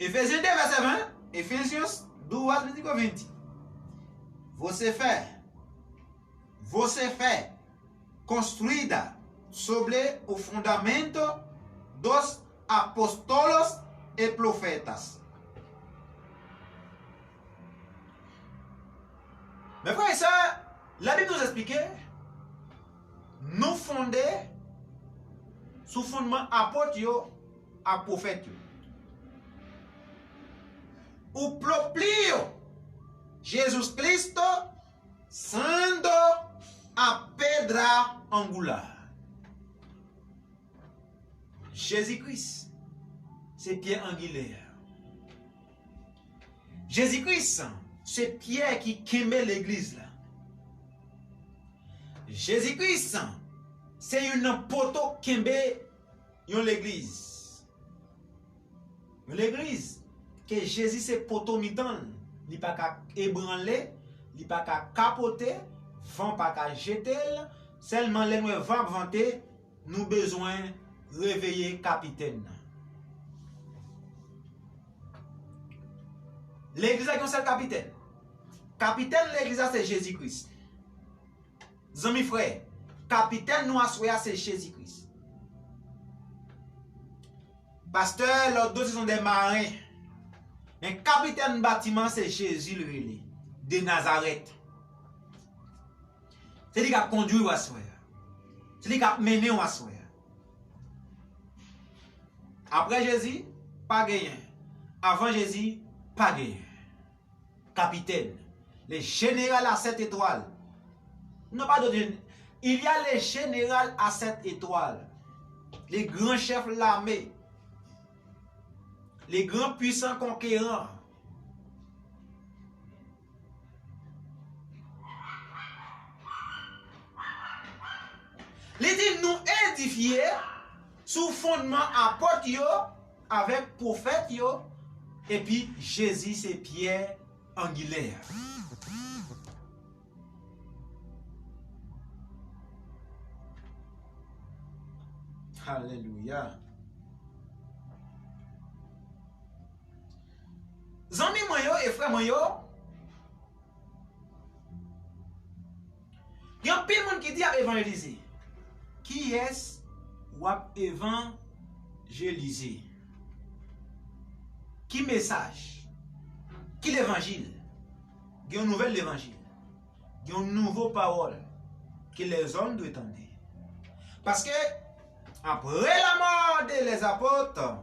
Ephésiens 2 verset 20, Ephésiens 2 verset 20. Você fé construída sobre o fundamento dos apóstolos e profetas. Mes frères et sœurs, la Bible nous explique, nous fonder sous fondement apôtre à prophète. O proprio Jesus Cristo sendo a pedra angular. Jésus-Christ, c'est pierre angulaire. Jésus-Christ, c'est pierre qui queimait l'église là. Jésus-Christ, c'est une poteau qui queimait l'église. L'église, que Jésus c'est poteau mitan, il pas qu'à ébranler, il pas qu'à capoter, vent pas qu'à jeter, seulement les nous vent vanter, nous besoin réveiller capitaine. L'église a un seul capitaine. Capitaine de l'église c'est Jésus-Christ. Zami frère, capitaine nous assoya c'est Jésus-Christ. Pasteur, l'autre deux sont des marins. Un capitaine bâtiment c'est Jésus le relais de Nazareth. C'est lui qui a conduit ou assoya. C'est lui qui a mené ou assoya. Après Jésus, pas gagné. Avant Jésus, pas gagné. Capitaine, les généraux à 7 étoiles. Non, pas d'autre. Il y a les généraux à 7 étoiles. Les grands chefs de l'armée. Les grands puissants conquérants. Les dit nous édifier sous fondement apôtre avec prophète et puis Jésus c'est pierre angulaire. Alléluia. Zami frère moi yo. Il y a pile monde qui dit à évangéliser. Qui est-ce ou à évangéliser? Qui message? Qui l'évangile? Il y a une nouvelle évangile. Il y a une nouvelle parole que les hommes doivent entendre. Parce que après la mort des apôtres,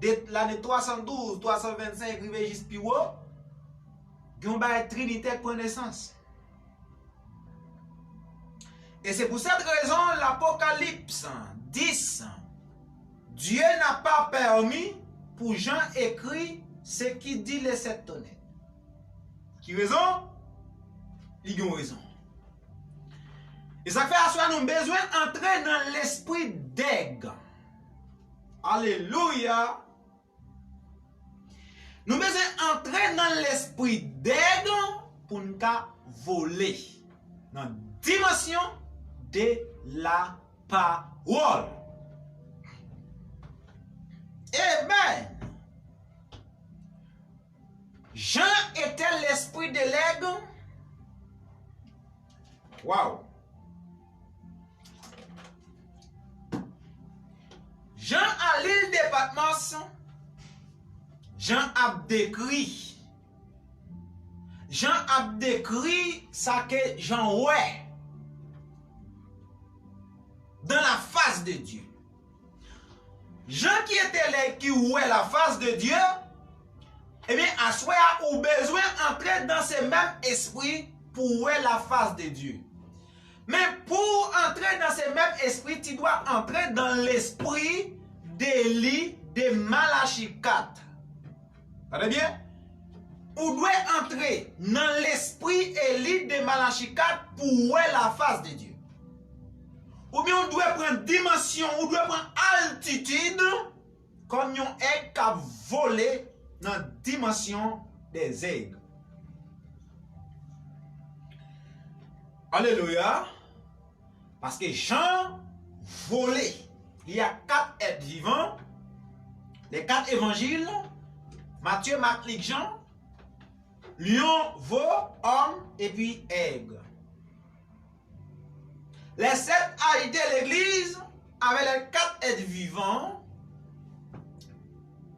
de l'année 312, 325, arrivé jusqu'à haut, il y a une trinité qui prend naissance. Et c'est pour cette raison, l'Apocalypse 10, Dieu n'a pas permis pour Jean écrire ce qui dit les 7 tonnettes. Qui raison? Ils ont raison. Et ça fait à soi nous besoin d'entrer dans l'esprit d'aigle. Alléluia. Nous besoin d'entrer dans l'esprit d'aigle pour nous voler dans la dimension de la parole. Amen. Jean était l'esprit de l'aigle. Wow. Jean à l'île de Patmos, Jean a décrit ça que Jean ouais dans la face de Dieu. Jean qui était là, qui ouais la face de Dieu, eh bien, à soi ou besoin d'entrer dans ce même esprit pour voir la face de Dieu. Mais pour entrer dans ce même esprit, tu dois entrer dans l'esprit d'Élie de Malachie 4. Vous bien? Ou doit entrer dans l'esprit Élie de Malachie 4 pour voir la face de Dieu. Ou bien on doit prendre dimension, on doit prendre altitude comme on est qu'à voler dans la dimension des aigles. Alléluia. Parce que Jean volait. Il y a 4 êtres vivants. Les 4 évangiles. Matthieu, Marc, Luc, Jean. Lion, veau, homme et puis aigle. Les 7 habités de l'église avec les 4 êtres vivants.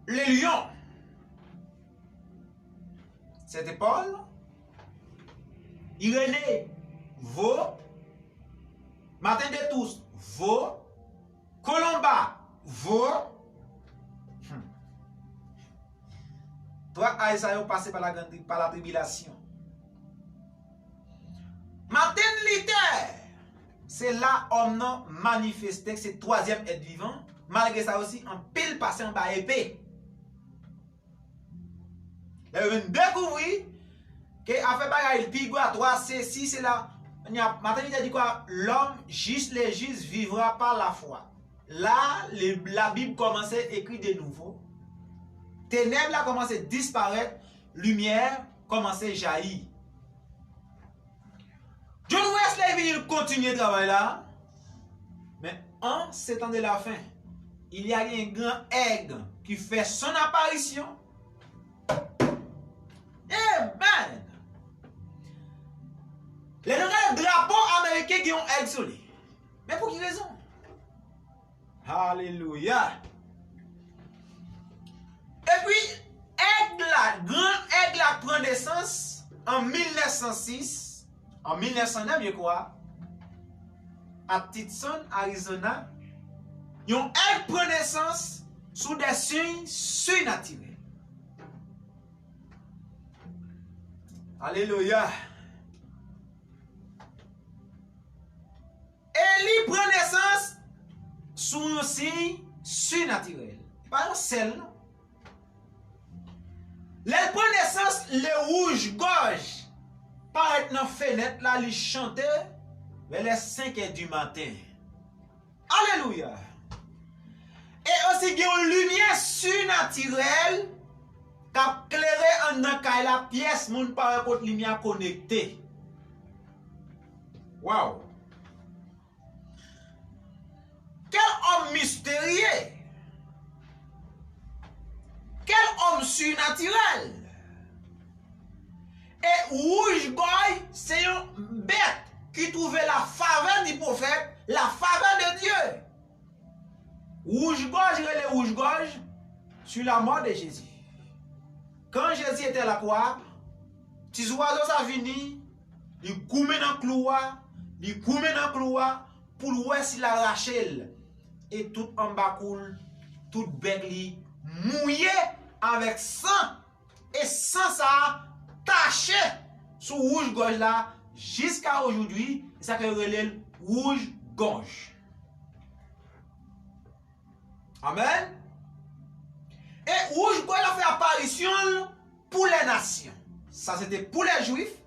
Les lions. C'était Paul. Irénée, veau. Martin de Tours, veau. Colomba, veau. Toi, Aïssa, vous passez par la tribulation. Martin Luther, c'est là on a manifesté que c'est 3e être vivant. Malgré ça aussi, en pile passé en bas épée. Et on découvrir que a fait bagaille pigo à 3 c'est 6 c'est là. Martin Luther dit quoi? L'homme juste les justes vivra par la foi. Là, la Bible commençait à écrire de nouveau. Ténèbres a commencé à disparaître, lumière commençait à jaillir. John Wesley il continue de travailler là. Mais en 7 ans de la fin, il y a un grand aigle qui fait son apparition. Amen. Les drapeaux américains qui ont aigle sur lui. Mais pour quelle raison? Alléluia. Et puis, grand aigle prend naissance en 1906, en 1909, je crois, à Tucson, Arizona. Un aigle prend naissance sous des signes surnaturels. Alléluia. Élie prend naissance sous un signe surnaturel. Pas un seul, non. Les prend naissance, les rouges-gorges, paraît dans la fenêtre, là, ils chantent vers les 5 h du matin. Alléluia. Et aussi, il y a une lumière surnaturelle qui a éclairé en dans la pièce, mon par contre lumière connectée. Wow. Quel homme mystérieux! Quel homme surnaturel! Et rouge-gorge, c'est une bête qui trouvait la faveur du prophète, la faveur de Dieu. Rouge-gorge, il est rouge-gorge sur la mort de Jésus. Quand Jésus était à la croix, petits oiseaux ça venu, il goumé dans le couloir, pour voir s'il a lâché. Et tout en bas coule, tout bec mouillé avec sang. Et sang ça taché sur rouge-gorge là, jusqu'à aujourd'hui, ça fait relève rouge-gorge. Amen. Et rouge-gorge a fait apparition pour les nations. Ça c'était pour les juifs.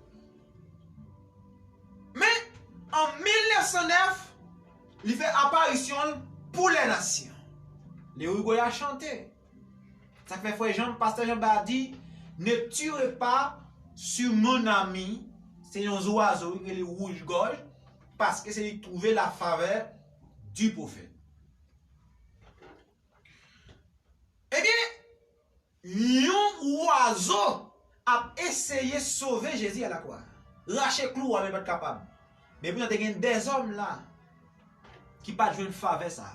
Mais en 1909, il fait apparition pour les nations. Les rouge-gorge a chanté. Ça fait frère Jean, pasteur Jean dit, ne tuez pas sur mon ami, c'est un oiseau, il est rouge-gorge, parce que c'est de trouver la faveur du prophète. Eh bien, un oiseau a essayé de sauver Jésus à la croix. Lâcher clou, mais pas capable. Mais puis, il y a des hommes là qui pas joué une faveur ça,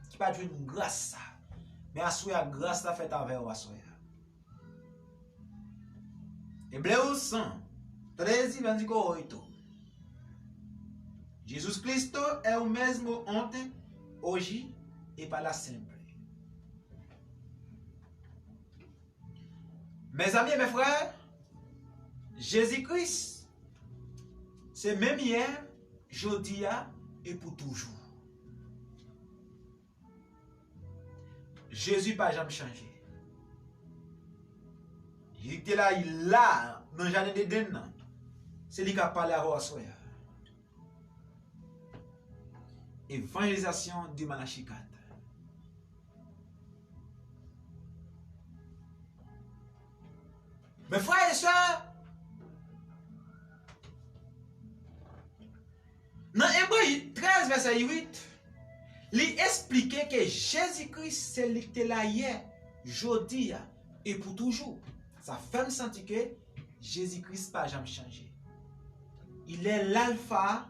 qui pas joué une grâce ça. Mais à soi, grâce la fait avec à soi. Hébreux 100, 13, 24. Jesus Cristo é o mesmo ontem, hoje e para sempre. Mes amis et mes frères, Jésus-Christ, c'est même hier, aujourd'hui et pour toujours. Jésus n'a pas jamais changé. Il était là, dans le jardin d'Éden. C'est lui qui a parlé à vous. Évangélisation du Malachie 4. Mes frères et sœurs, dans Hébreux 13, verset 8, il expliquait que Jésus-Christ, c'est lui qui est là hier, aujourd'hui et pour toujours. Ça fait me sentir que Jésus-Christ n'a pas jamais changé. Il est l'alpha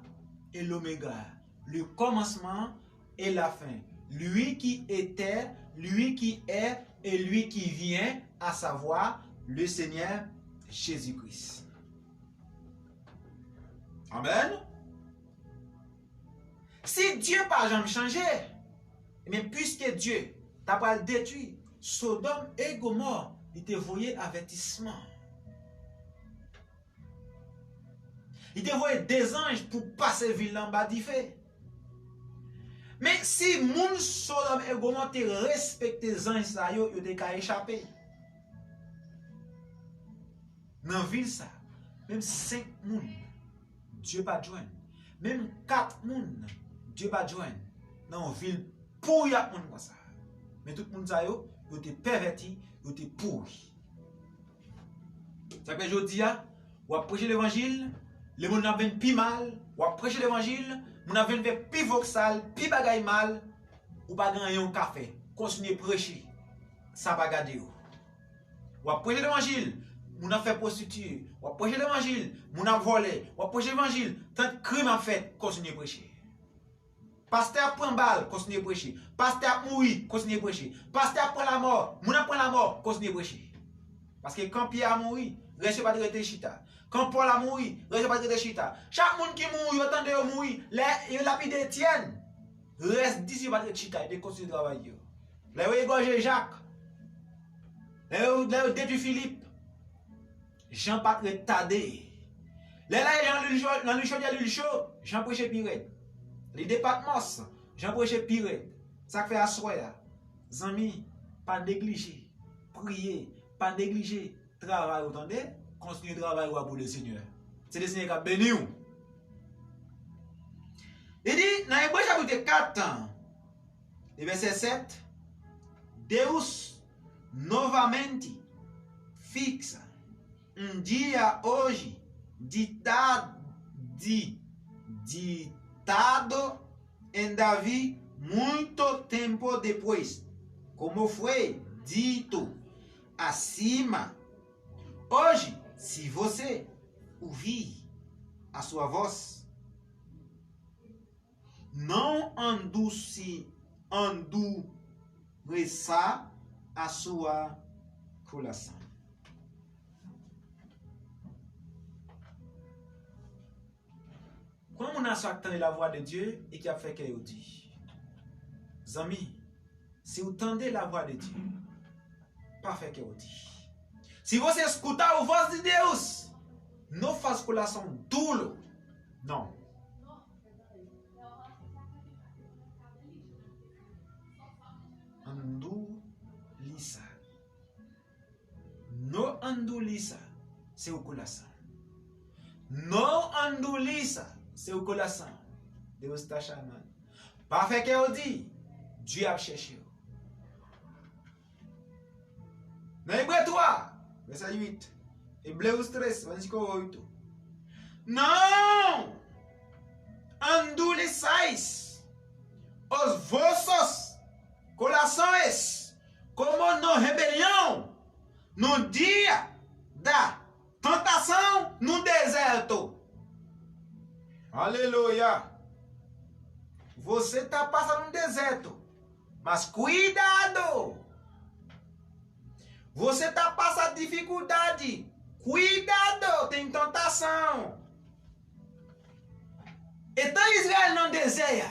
et l'oméga, le commencement et la fin. Lui qui était, lui qui est et lui qui vient, à savoir le Seigneur Jésus-Christ. Amen. Si Dieu n'a pas jamais changé, mais puisque Dieu n'a pas détruit Sodome et Gomorrhe, il te voyait avertissement. Il te voyait des anges pour passer ville en bas du feu. Mais si moun Sodome et Gomorrhe te respectent les anges, ils te qu'à échapper. Dans la ville, ça, même 5 moun, Dieu pas joindre. Même 4 moun, Dieu pas joindre. Dans la ville, pour y a moun comme ça. Mais tout le monde, ils te perverti, ils te pourri. Ça fait que je dis, ou à prêcher l'évangile, les gens n'ont pi mal, ou à prêcher l'évangile, les gens n'ont pi voxal, pi bagay mal, ou pas gagner un café. Continuez à prêcher. Ça va garder. Ou à prêcher l'évangile, moun a fait prostituer, ou à prêcher l'évangile, moun a volé, ou à prêcher l'évangile, tant de crimes en fait, continuez à prêcher. Pasteur prend balle, continuez à prêcher. Pasteur mourir, continuez à prêcher. Pasteur prend la mort, moun a prend la mort, continuez à prêcher. Parce que quand Pierre a mouru, reste pas de rester chita. Quand Paul a mouru, reste pas de rester chita. Chaque monde qui mourut, autant de mourir, il lapide Étienne. Reste d'ici pas de chita, et de continuer de travailler. Là où égorgé Jacques. Là où détruit Philippe. Jean-Patrick Tadé. Là dans le chaud, Jean prêché Pirate. Les départements, Jean prêché Pirate. Ça fait assoya. Zami, pas négliger. Prier, pas négliger. Travail, vous entendez? Continuez de travailler pour le Seigneur. C'est le Seigneur qui a béni. Il dit, dans Hébreux chapitre 4, verset 7, Deus novamente fixa dia hoje ditado em Davi muito tempo depois, como foi dito acima. Hoje se você ouvir a sua voz, não endureça a sua coração. Quand on a entendu la voix de Dieu et qui a fait qu'il dit, amis, si vous entendez la voix de Dieu, pas fait qu'il dit. Si vous écoutez la voix de Dieu, não faz coração duro. Não. Endurça. Não endurça seu coração. Não endurça seu coração. Deus está chamando. Pas fait que eu dis, Dieu a cherché. Dans Hébreux 3, verset 8. Hébreux 3, verset 8. Não endurçais os vossos corações como na rebelião no dia da tentação no deserto. Aleluia! Você está passando no deserto, mas cuidado! Você está passando dificuldade, cuidado! Tem tentação. Então Israel não deseja,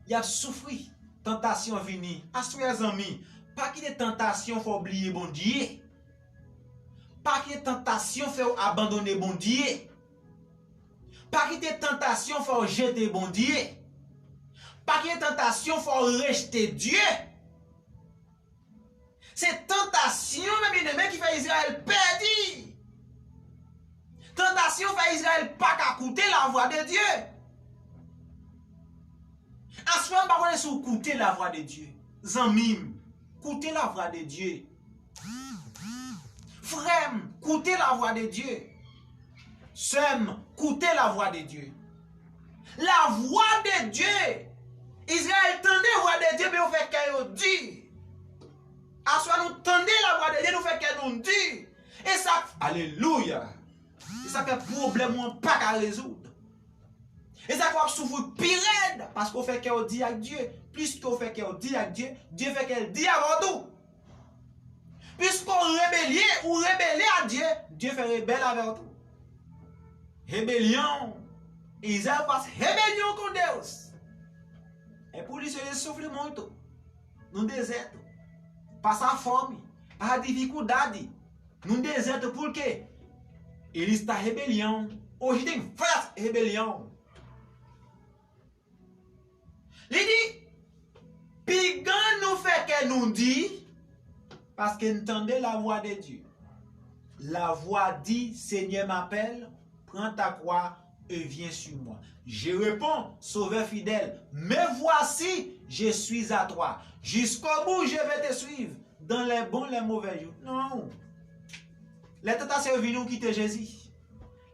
il a souffert. Tentation venir. À ses amis, pas qu'il y ait tentation, faut oublier bon Dieu. Pas qu'il y ait tentation, faut abandonner bon Dieu. Pas qu'il y ait tentation, faut jeter bon Dieu. Pas qu'il y ait tentation, faut rejeter Dieu. C'est tentation, mes bien-aimés, qui fait Israël perdu. Tentation fait Israël pas qu'à écouter la voix de Dieu. En ce moment, par contre, écouter la voix de Dieu. Zamim, écoutez la voix de Dieu. Frère, écoutez la voix de Dieu. Sœur, écoutez la voix de Dieu. La voix de Dieu. Israël tendait la voix de Dieu, mais on fait qu'elle dit. À ce moment, nous tendez la voix de Dieu, nous fait qu'elle nous dit. Et ça, alléluia. Et ça fait problème, on pas qu'à résoudre. Et ça va souffrir pire parce qu'on fait qu'elle dit à Dieu. Plus qu'on fait qu'elle dit à Dieu, Dieu fait qu'elle dit avant tout. Puisqu'on rébellait ou rébellait à Dieu, Dieu fait rébelle avec tout. Rébellion. Israël passe rébellion contre Dieu. Et pour lui, c'est souffle muito. No deserto. Passa fome. Passa dificuldade. No deserto, por quê? Ele está rebelião. Hoje tem forte rebelião. Il dit, puis quand nous fait qu'elle nous dit, parce qu'elle entendait la voix de Dieu. La voix dit, Seigneur m'appelle, prends ta croix et viens sur moi. Je réponds, Sauveur fidèle, me voici, je suis à toi. Jusqu'au bout, je vais te suivre, dans les bons, les mauvais jours. Non. Les tentations viennent ou quitter Jésus.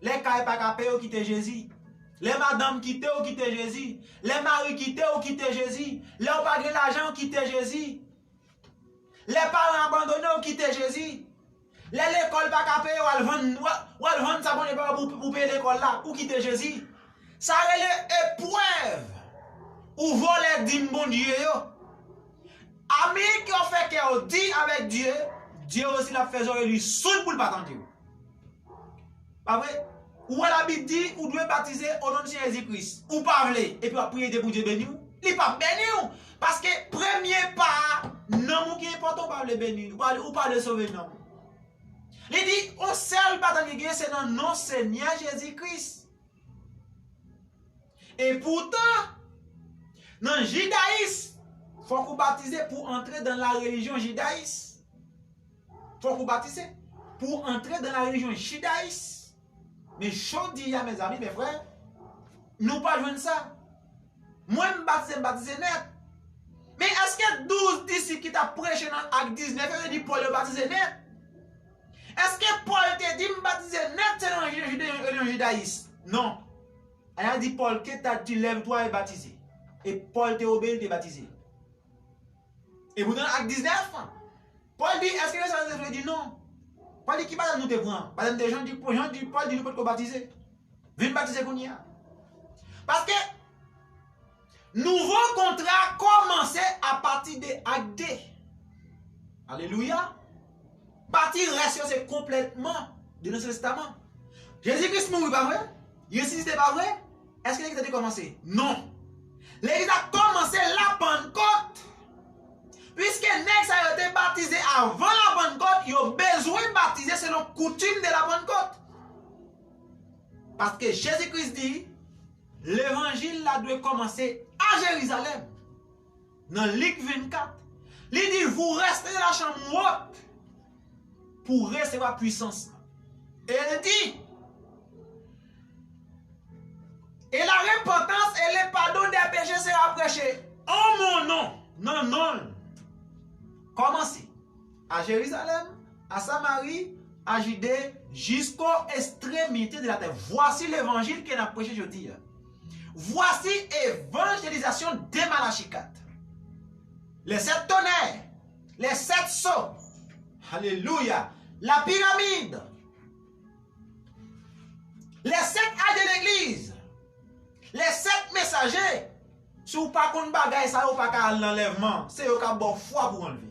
Les cailles pas capés ou quitter Jésus. Les madames quittent ou quitter Jésus. Les maris quittent ou quitter Jésus. Les pas de l'argent ou quitter Jésus. Les parents abandonnés ou quitter Jésus. L'école pas capée ou elle vend sa bonne pour payer l'école là ou quitter Jésus. Ça est épreuve ou voler d'un bon Dieu. Ami qui ont fait qu'elle dit avec Dieu, Dieu aussi l'a fait lui soude pour le pas entendre. Pas vrai? Ou la Bible dit, ou doit baptiser au nom de Jésus-Christ. Ou parler, et puis prier pour Dieu bénir. Il pas bénir. Parce que premier pas, non, qui est important par le bénir. Ou pas le sauver, non. Il dit, on seul pas dans l'église, c'est dans notre Seigneur Jésus-Christ. Et pourtant, dans le judaïsme, il faut qu'on baptise pour entrer dans la religion judaïste. Il faut qu'on baptise pour entrer dans la religion judaïste. Mais je dis à mes amis, mes frères, nous pas jouer ça. Moi, je baptise net. Mais est-ce que 12 disciples qui t'a prêché dans Acte 19, il dit Paul le baptise net? Est-ce que Paul te dit baptise net, c'est dans le judaïsme? Non. Il a dit Paul, que t'as dit lève-toi et baptisé. Et Paul t'a obéi et baptisé. Et vous dans Acte 19, Paul dit, est-ce que le Saint-Esprit dit non? Paul dit qui va nous te prendre? Par exemple, des gens disent, Paul dit nous peut baptiser. Viens baptiser qu'on y a. Parce que nouveau contrat commençait à partir de Acte 2. Alléluia. Partie reste c'est complètement de l'Ancien Testament. Jésus-Christ mourit pas vrai? Jésus c'était pas vrai? Est-ce que l'Église a commencé? Non. L'Église a commencé la Pentecôte. Puisque nèg a été baptisé avant la Pentecôte, il a besoin de baptiser selon coutume de la Pentecôte. Parce que Jésus-Christ dit, l'évangile là doit commencer à Jérusalem. Dans Luc 24, il dit, vous restez dans la chambre haute pour recevoir puissance. Et il dit, et la repentance et le pardon des péchés sera prêché en mon nom. Non, non. Commencez à Jérusalem, à Samarie, à Judée, jusqu'aux extrémités de la terre. Voici l'évangile qu'il a prêché jeudi. Voici évangélisation de Malachie 4. Les 7 tonnerres, les 7 sceaux. Alléluia. La pyramide. Les 7 âges de l'église. Les 7 messagers. Si vous pas contre bagaille, ça ou pas qu'à l'enlèvement, c'est au cas bon foi pour enlever.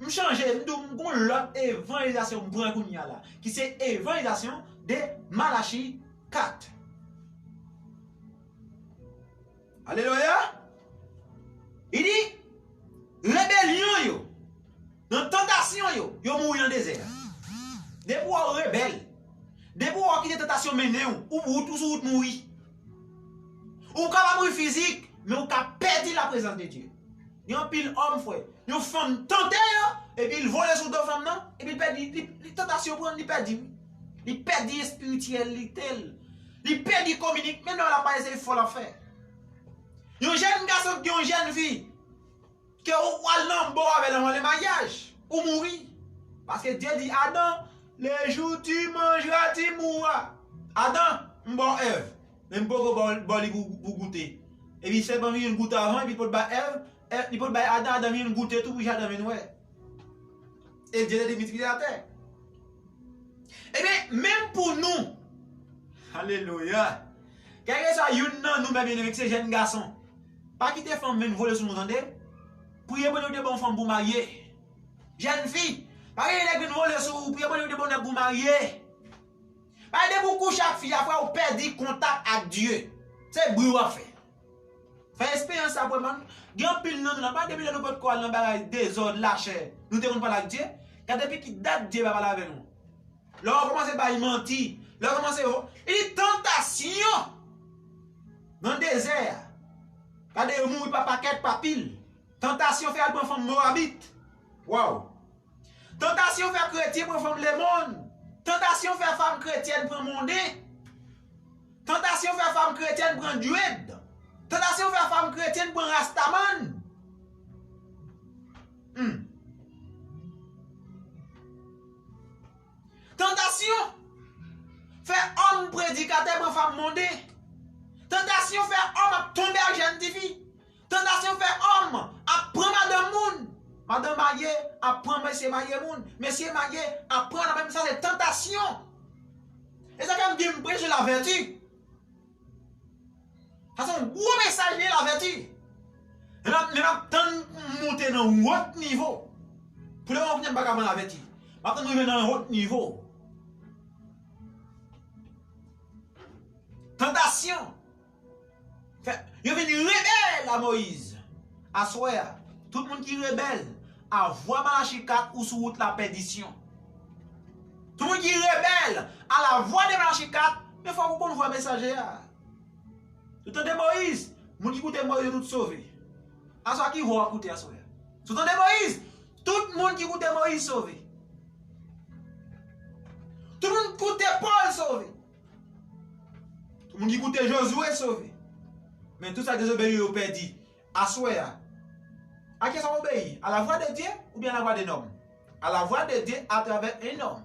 Je change, je l'autre évangélisation là, qui c'est évangélisation de Malachie 4. Alléluia. Il dit, rébellion yo, dans tentation yo mouri dans le désert. Des pour rebelle, des pour qui des tentations mené ou tout sur route mourir. Ou capable mourir physique, mais ou capable perdre la présence de Dieu. Il y a un pile homme frère, il y a une femme tentée et puis il vole sur deux femmes non, et puis il perd les tentations pour il perd spiritualité, il perd communique, mais non la pas essayer faut la faire. Il y a un jeune garçon qui a une jeune fille qui ou non bon avec le mariage ou mourir. Parce que Dieu dit Adam, les jours tu mangeras, tu mourras. Adam, bon Ève, même beaucoup bon pour goûter. Et puis c'est pas une goutte avant et puis pour ba Ève, il peut ba Adam une goûter tout pour Adam ouais. Et Dieu a multiplié la terre. Et bien même pour nous, alléluia. Quel que soit nous même avec ces jeunes garçons, pas quitter femme même voler sur nous entendez. Priez pour nous de bonnes femmes pour marier. Jeune fille, pas les voler sur priez pour nous de bonnes pour marier. Pas de beaucoup chaque fille après ou perdre contact avec Dieu. C'est bruit à faire. Fais expérience après man. Grand pile non pas depuis nous pas quoi dans bagaille désordre lâcher. Nous te pas avec Dieu. Quand depuis qui date Dieu va parler avec nous. Là on commence par mentir. Là on commence il tentation dans le désert. Quand de mourir pas paquet pas pile. Tentation fait pour femme moabite. Wow. Tentation fait chrétien pour femme le monde. Tentation fait femme chrétienne pour monde. Tentation fait femme chrétienne pour duède. Tentation fait femme chrétienne pour rastaman. Tentation fait homme prédicateur pour femme mondée. Tentation fait homme à tomber à jeune fille. Tentation fait homme à prendre madame moun. Madame mariée à prendre monsieur marié moun. Monsieur marié à prendre même ça c'est tentation. Et ça quand me prêche la vertu. Ça c'est un gros message de la vertu. Et là nous monter dans un autre niveau. Pour le moment on pas la vertu. Maintenant nous venons dans un autre niveau. Tentation. Il est venu rebelle à Moïse. À soir, tout le monde qui est rebelle, à voir Malachie 4 ou sur route la perdition. Tout le monde qui est rebelle, à la voix de Malachie 4, mais il faut qu'on voit messager. Tout le temps de Moïse, les gens qui écoutent Moïse, tout sauvé. À ce qui vont écouter à soir. Tout le temps de Moïse, tout le monde qui écoute Moïse sauvé. Tout le monde qui écoute Paul sauvé. Tout le monde qui écoute Josué sauvé. Mais tout ça désobéi au Père dit, à soi, à qui ça obéit? À la voix de Dieu ou bien à la voix d'un homme? À la voix de Dieu à travers un homme.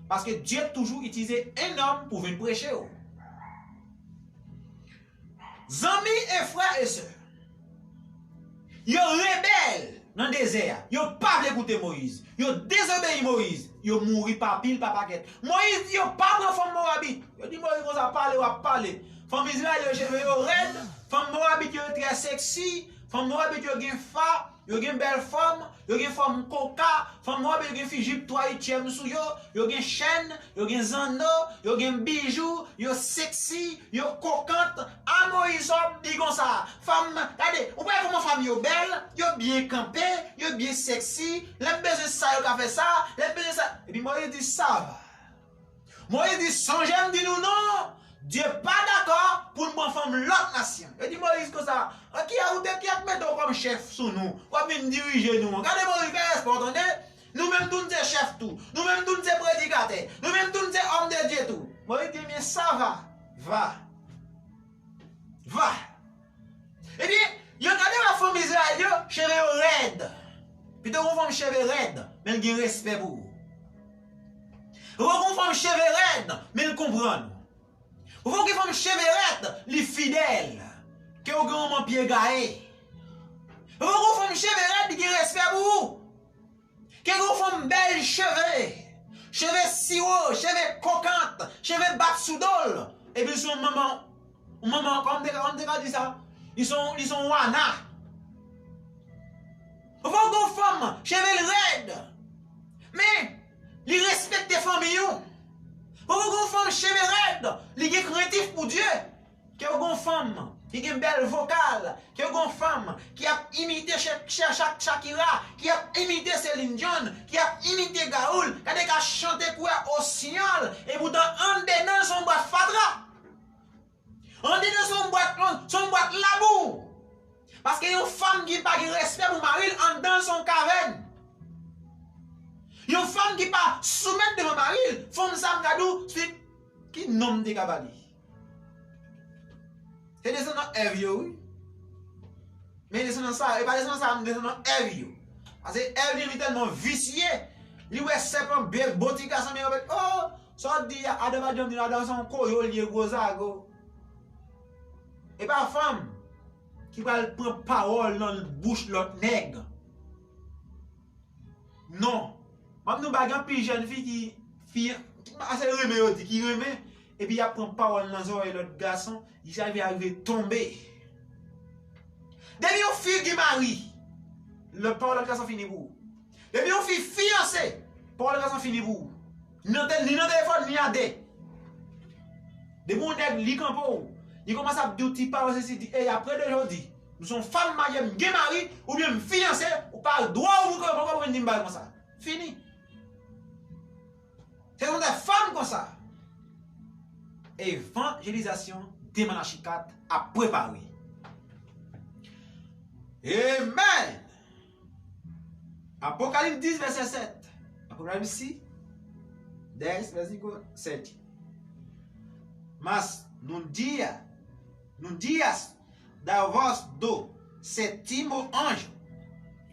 Parce que Dieu a toujours utilisé un homme pour venir prêcher. Amis et frères et sœurs, ils sont rebelles dans le désert. Ils n'ont pas écouté Moïse. Yo désobéi Moïse. Yo mouri par pile par paquet. Moïse dit yo pas prend femme Moabite. Yo dit Moïse comme ça parler ou à parler. Femme Israël yo cheveux yo raide, femme Moabite yo très sexy, femme Moabite yo gen fa, yo gen belle femme, yo gen femme coca, femme Moabite yo gen fijip 3/8 sou yo gen chaîne, yo gen zano, yo gen bijoux, yo sexy, yo coquante. A Moïse dit comme ça. Femme, regardez, vous voyez comment femme yo belle, yo bien campé, yo bien sexy, les besoin ça yo ka fait ça, les besoin ça. Et puis Moïse dit ça va. Moïse dit sans j'aime dit nous non. Dieu pas d'accord pour nous femme l'autre nation. Il dit Moïse comme ça, qui a mis comme chef sous nous, pour venir diriger nous. Regardez Moïse, vous entendez? Nous-mêmes tous sommes chefs tout. Nous-mêmes tous sommes prédicateurs. Nous-mêmes tous sommes hommes de Dieu tout. Moïse dit mais ça va. Et bien, il y a la femme Israël, cheveux raide. Plutôt qu'on femme cheveux raide, mais il y a respect pour vous. Qu'on femme cheveux raide, mais il comprend. Vous voyez que femme chevelette, les fidèles, que vous avez un pied gaé. Vous voyez que femme chevelette, qui respect pour vous. Que vous femme belle cheveux sirop, cheveux coquante, cheveux bat sous dol. Et puis son maman, comme on dit ça, ils sont wana. Vous voyez que femme cheveux raide, mais ils respectent les familles. Vous avez une femme cheveux raide, qui est craintif pour Dieu. Vous avez une femme qui a une belle vocale. Vous avez une femme qui a imité Shakira, qui a imité Céline Dion, qui a imité Gaoul, qui a chanté pour au signal. Et pourtant, en dedans son boîte fadra. En dedans son boîte labou. Parce qu'il y a une femme qui n'a pas de respect pour Marie en dedans son caverne. Une femme qui pas soumettre devant mari, femme ça kadou, c'est qui nomme de kabali. C'est descendant Ève oui. Mais descendant ça, et pas descendant ça, descendant Ève. Parce que Ève est tellement vicié, lui ouais serpent belle botika ça mais oh, ça dit Adam dit dans son koyo lié gozago. Et pas femme qui va prendre parole dans la bouche l'autre nègre. Non. Même nous bagan puis jeune fille qui assez remet qui remet et puis il prend parole dans oreille l'autre garçon, il arrive tomber. Depuis une fille qui marie, le parole de garçon fini pour. Depuis une fille fiancée, parole de garçon fini pour. Ni dans téléphone ni à des. De mon nèg li campo, il commence à dire petit parole ceci dit et après d'aujourd'hui, nous sommes femmes mariées, mari ou bien fiancées ou pas droit ou vous comme comme ça. Fini. C'est des femmes comme ça. Évangélisation des Manachikat à préparer. Amen. Apocalypse 10, verset 7. Apocalypse 10, verset 7. Mas non dias da voz do sétimo anjo,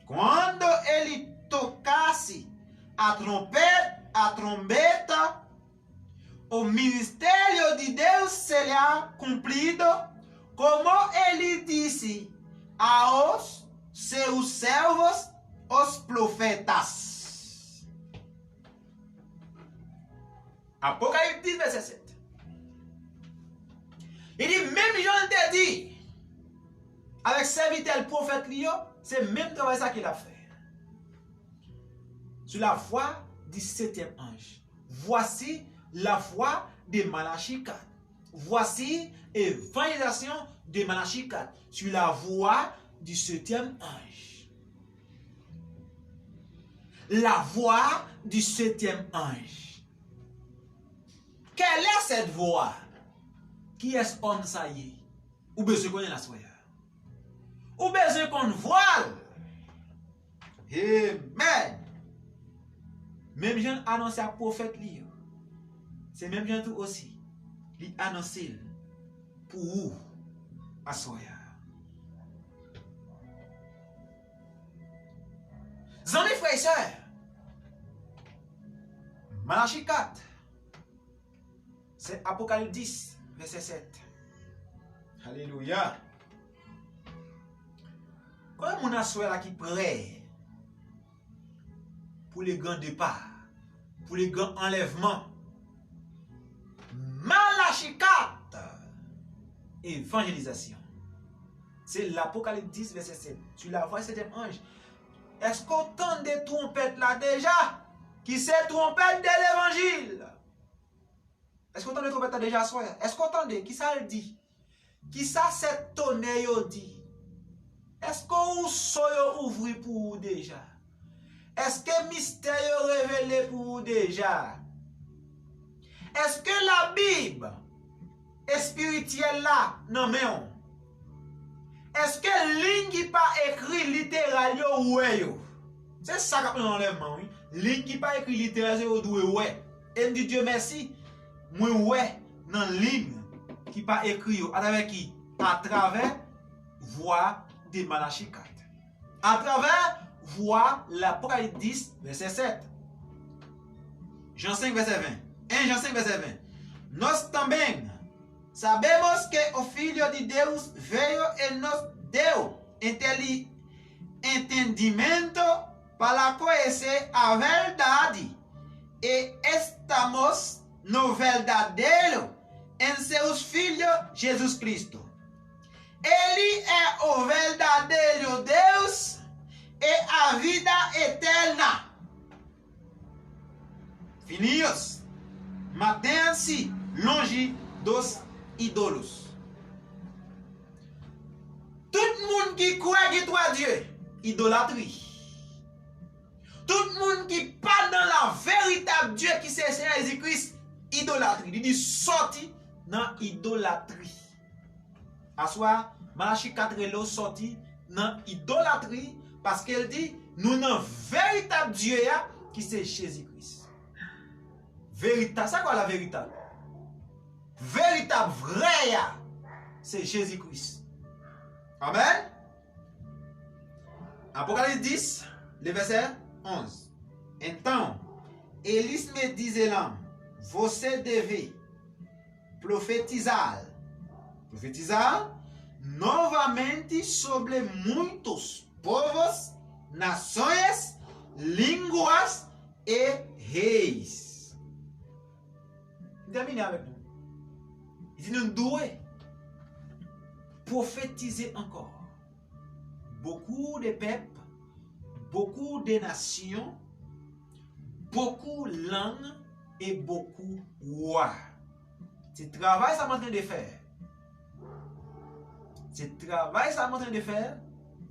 quando ele tocasse a trombeta, o ministério de Deus será cumprido, como ele disse aos seus servos, os profetas. Apocalypse 10, verset 7. Il dit, même Jean te dit, avec serviteur prophète, c'est même travail ça qu'il a fait. Sur la voie du 7e ange. Voici la voie de Malachie 4. Voici évangélisation de Malachie 4. Sur la voie du 7e ange. La voie du 7e ange. Quelle est cette voie? Qui est ce homme ça y est? Ou besoin qu'on ait la soya? Ou besoin qu'on voile? Amen. Même Jean annonce à prophète lui. C'est même Jean tout aussi. Il annonce pour vous à soya. Amis frères et sœurs, Malachie 4, c'est Apocalypse 10, verset 7. Alléluia. Quand on a soya qui prêt pour les grands départs, pour les grands enlèvements. Malachie 4, évangélisation. C'est l'Apocalypse 10, verset 7. Tu la vois, c'est un ange. Est-ce qu'on entend des trompettes là déjà? Qui c'est trompette de l'évangile? Est-ce qu'on entend des trompettes là déjà? Est-ce qu'on entend? Qui ça le dit? Qui ça c'est tonnerre dit? Est-ce qu'on ouvre pour vous déjà? Est-ce que mystère révélé pour vous déjà? Est-ce que la Bible est spirituelle là? Non mais on. Est-ce que ligne qui pas écrit littéral yo ouais yo? C'est ça qui a l'enlèvement, oui. Ligne qui pas écrit littéral yo doué ouais. Et me dit Dieu merci. Moi ouais dans ligne qui pas écrit yo. À travers qui? À travers voix de Malachie 4. À travers voix l'Apocalypse 10 verset 7. Jean 5 verset 20. 1 Jean 5 verset 20. Nós também sabemos que o Filho de Deus veio e nos deu entendimento para conhecer a verdade. E estamos no verdadeiro em seus filhos Jesus Cristo. Ele é o verdadeiro Deus e a vida eterna. Filhos, mantenham-se longe dos ídolos. Tout le monde qui croit qu'il doit Dieu, idolâtrie. Tout le monde qui parle dans la véritable Dieu qui c'est Seigneur Jésus-Christ, idolâtrie. Il dit sorti dans idolâtrie. À soi, Malachie 4 est sorti dans idolâtrie parce qu'elle dit nous avons véritable Dieu qui c'est Jésus-Christ. Véritable, c'est quoi la véritable? Véritable, vrai, c'est Jésus-Christ. Amen. Apocalypse 10, le verset 11. Então, eles me disseram, você deve profetizar. Profetizar novamente sobre muitos povos, nações, línguas e reis. Terminez avec nous. Il dit nous devons prophétiser encore. Beaucoup de peuples, beaucoup de nations, beaucoup de langues et beaucoup de rois. C'est le travail que ça est en train de faire. C'est le travail que ça est en train de faire,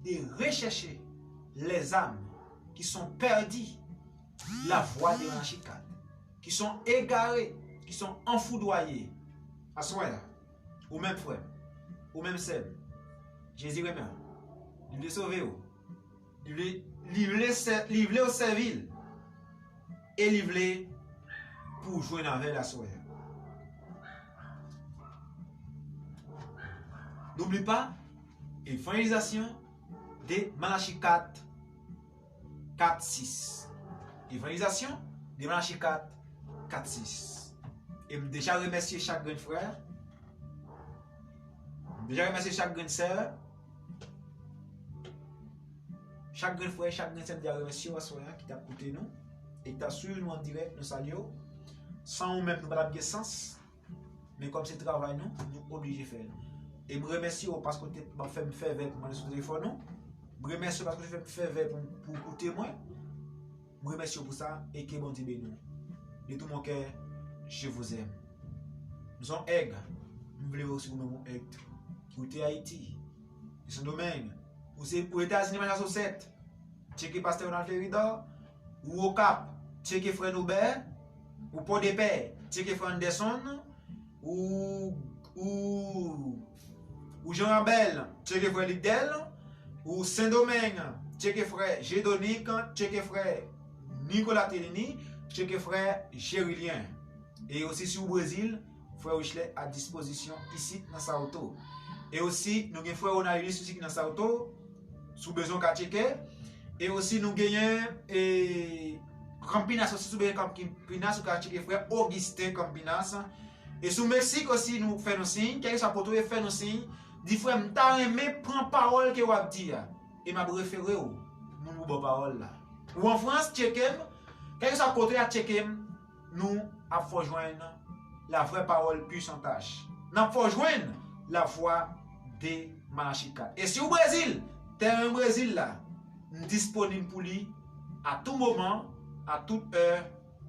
de rechercher les âmes qui sont perdues, la voie de Malachie 4, qui sont égarées, qui sont enfoudroyées. À ce moment-là, ou même frère, ou même sœur, Jésus remet, il veut sauver, il veut au servile, et il veut pour jouer avec la soeur. N'oublie pas, évangélisation de Malachie 4, 4, 6. Évangélisation de Malachie 4, 4, 6. Et je déjà remercier chaque grand frère. Je déjà remercier chaque grande sœur. Chaque grand frère, chaque grande sœur, je remercier qui t'a écouté nous. Et qui t'a suivi nous en direct, nous saluons. Sans nous même nous pas de sens. Mais comme c'est travail nous obligés de faire. Et je remercie parce que tu m'as fait me faire avec moi sur le téléphone. Je remercie parce que tu fais me faire avec pour écouter moi. Je remercie pour ça et que bon Dieu bénisse. De tout mon cœur, je vous aime. Nous sommes aigres. Nous voulons aussi nous aigres. Pour Haïti, son domaine. Pour États-Unis, sur 7. Checker Pasteur Ronald Florida. Ou au Cap, checker Frère Noubert. Ou Port-de-Paix, checker Frère Anderson. Ou Jean Abel, checker Frère Lidel. Ou Saint-Domingue, checker Frère Gédonique. Checker Frère Nicolas Tellini. Checker Frère Gérilien. Et aussi sur le Brésil, Frère Wichlet à disposition ici dans Sao Paulo. Et aussi, nous avons Frère Ronald aussi dans Sao Paulo, sous besoin de checker. Et aussi, nous avons Campinas aussi, sous besoin de Campinas, ou checker Frère Augustin Campinas. Et sous Mexique aussi, nous faisons nos signes. Quelqu'un soit pour fait nos signes. Dit frère, m'ta aimé prend parole que vous avez dit. Et m'a référé au bon parole là. Ou en France, checker Quel que soit le côté à checker, nous avons rejoindre la vraie parole puissantage. Nous avons rejoindre la voix de Malachi 4. Et si au Brésil, terrain Brésil là, disponible pour lui à tout moment, à toute heure,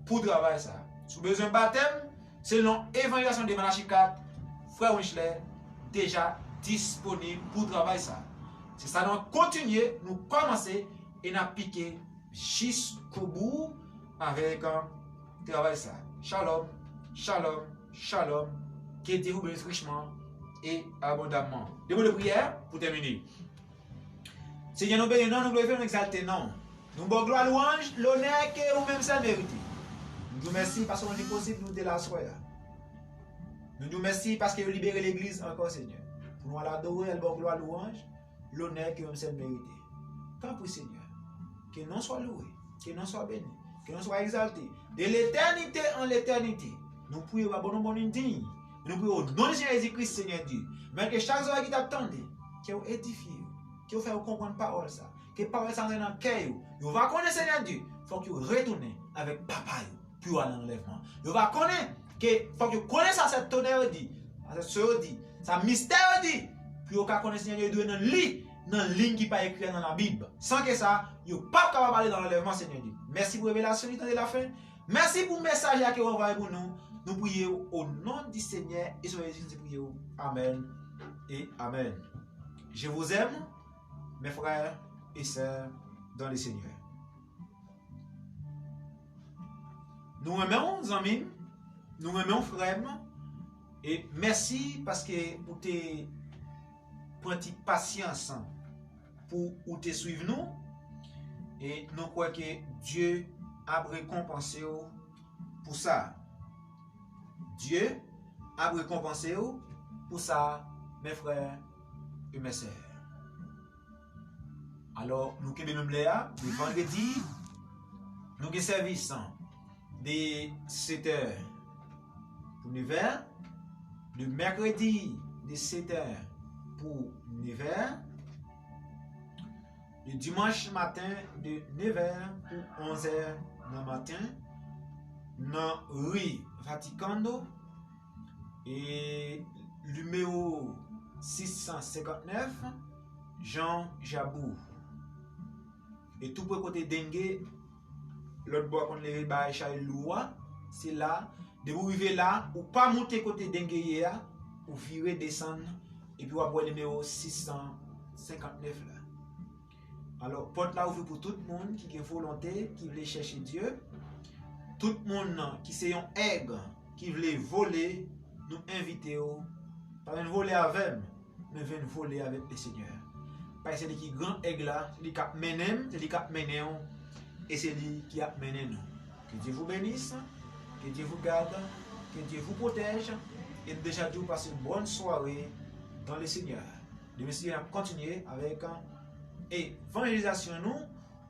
pour travailler ça. Si vous avez besoin de baptême, selon l'évangélisation de Malachi 4, frère Winchler, déjà disponible pour travailler ça. C'est ça, nous continuer, nous commencer et nous piquer jusqu'au bout avec un travail ça. Shalom, shalom, shalom. Que Dieu vous bénisse richement et abondamment. Des mots de prière pour terminer. Seigneur, nous bénissons, nous glorifions, nous exaltons, non. Nous bon gloire, louange, l'honneur que vous-même ça méritez. Nous vous remercions parce qu'on est possible nous de la soirée. Nous vous remercions parce que vous libérez l'église encore, Seigneur. Pour nous l'adorer, le bon gloire, louange, l'honneur que vous-même ça méritez. Tant pour Seigneur, que nous soit loué, que nous soit béni, que nous soit exalté. De l'éternité en l'éternité, nous prions par bon nom digne. Nous prions au nom de Jésus-Christ, Seigneur Dieu. Mais que chaque jour qui t'attendait, que vous édifiez, que vous faites comprendre la parole ça, que la parole ça dans le cœur, vous va connaître Seigneur Dieu. Il faut que vous retournez avec papa pour aller à l'enlèvement. Vous va connaître que faut que vous connaissez cette tonnerre dit, cette soeur dit, ça mystère dit, puis vous connaissez Seigneur Dieu dans la ligne qui pas écrite dans la Bible. Sans que ça, vous n'êtes pas capable d'aller dans l'enlèvement Seigneur Dieu. Merci pour la révélation du temps de la fin. Merci pour le message que vous envoyez pour nous. Nous prions au nom du Seigneur et sur Jésus nous prions. Amen et Amen. Je vous aime, mes frères et sœurs dans le Seigneur. Nous aimons, amis, nous aimons, frères, et merci parce que vous avez pris patience pour te suivre nous. Et nous croyons que Dieu a récompensé pour ça. Dieu a récompensé pour ça, mes frères et mes sœurs. Alors, nous qui sommes là, le vendredi, nous avons service de 7h pour 9h, le mercredi de 7h pour 9h, le dimanche matin de 9h pour 11h dans le matin, dans rue Vaticano et numéro 659 Jean Jabou. Et tout pour côté dengue, l'autre bois qu'on les bail Loua, c'est là, de vous arriver là, ou pas monter côté dengue hier, ou virer descendre, et puis vous avoir le numéro 659 là. Alors, porte là ouvre pour tout le monde qui a volonté, qui veut chercher Dieu. Tout le monde qui c'est un aigle, qui veut voler, nous invitons, pas de voler avec, mais venir voler avec le Seigneur. Parce que c'est lui qui est grand aigle là, c'est lui qui a mené, c'est lui qui a mené, et c'est lui qui a mené nous. Que Dieu vous bénisse, que Dieu vous garde, que Dieu vous protège, et déjà Dieu passe une bonne soirée dans le Seigneur. Le Seigneur a continué avec évangélisation nous,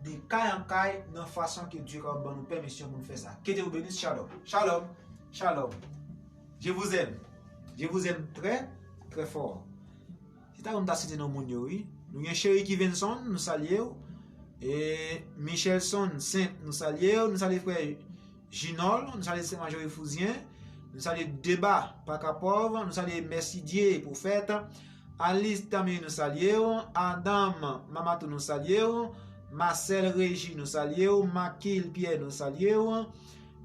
de caille en caille, dans la façon que Dieu a donné nous permission pour nous faire ça. Que Dieu vous bénisse, shalom. Shalom, shalom. Je vous aime. Je vous aime très, très fort. C'est ça qu'on a cité dans le monde, oui. Nous avons chéri qui Vincent, nous saluons. Et Michelson, Saint, nous saluons. Nous saluons frère Ginol, nous saluons Saint Majorie Fousien. Nous saluons Débat, Pacapov. Nous saluons Merci Dieu pour fête. Alice Tamé, nous saluons. Adam, Mamatou, nous saluons. Marcel Régie, nous saluons. Makil Pierre, nous saluons.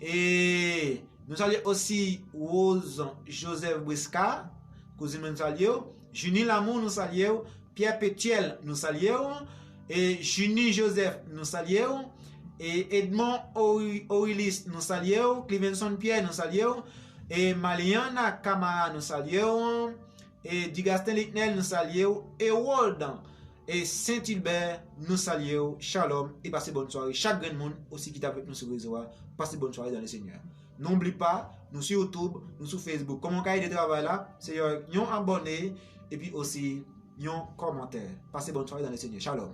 Et nous saluons aussi Rose Joseph Brisca, cousine, nous saluons. Junie Lamour, nous saluons. Pierre Pétiel, nous saluons. Et Junie Joseph, nous saluons. Et Edmond Aurelis, nous saluons. Clevenson Pierre, nous saluons. Et Maliana Kamara, nous saluons. Et Digastin Litnel, nous saluons. Et Walden et Saint-Hilbert, nous saluons. Shalom et passez bonne soirée. Chaque grand monde aussi qui est avec nous sur le réseau, passez bonne soirée dans le Seigneur. N'oublie pas, nous sur YouTube, nous sur Facebook. Comment cahier de travail là, c'est un abonné et puis aussi un commentaire. Passez bonne soirée dans le Seigneur. Shalom.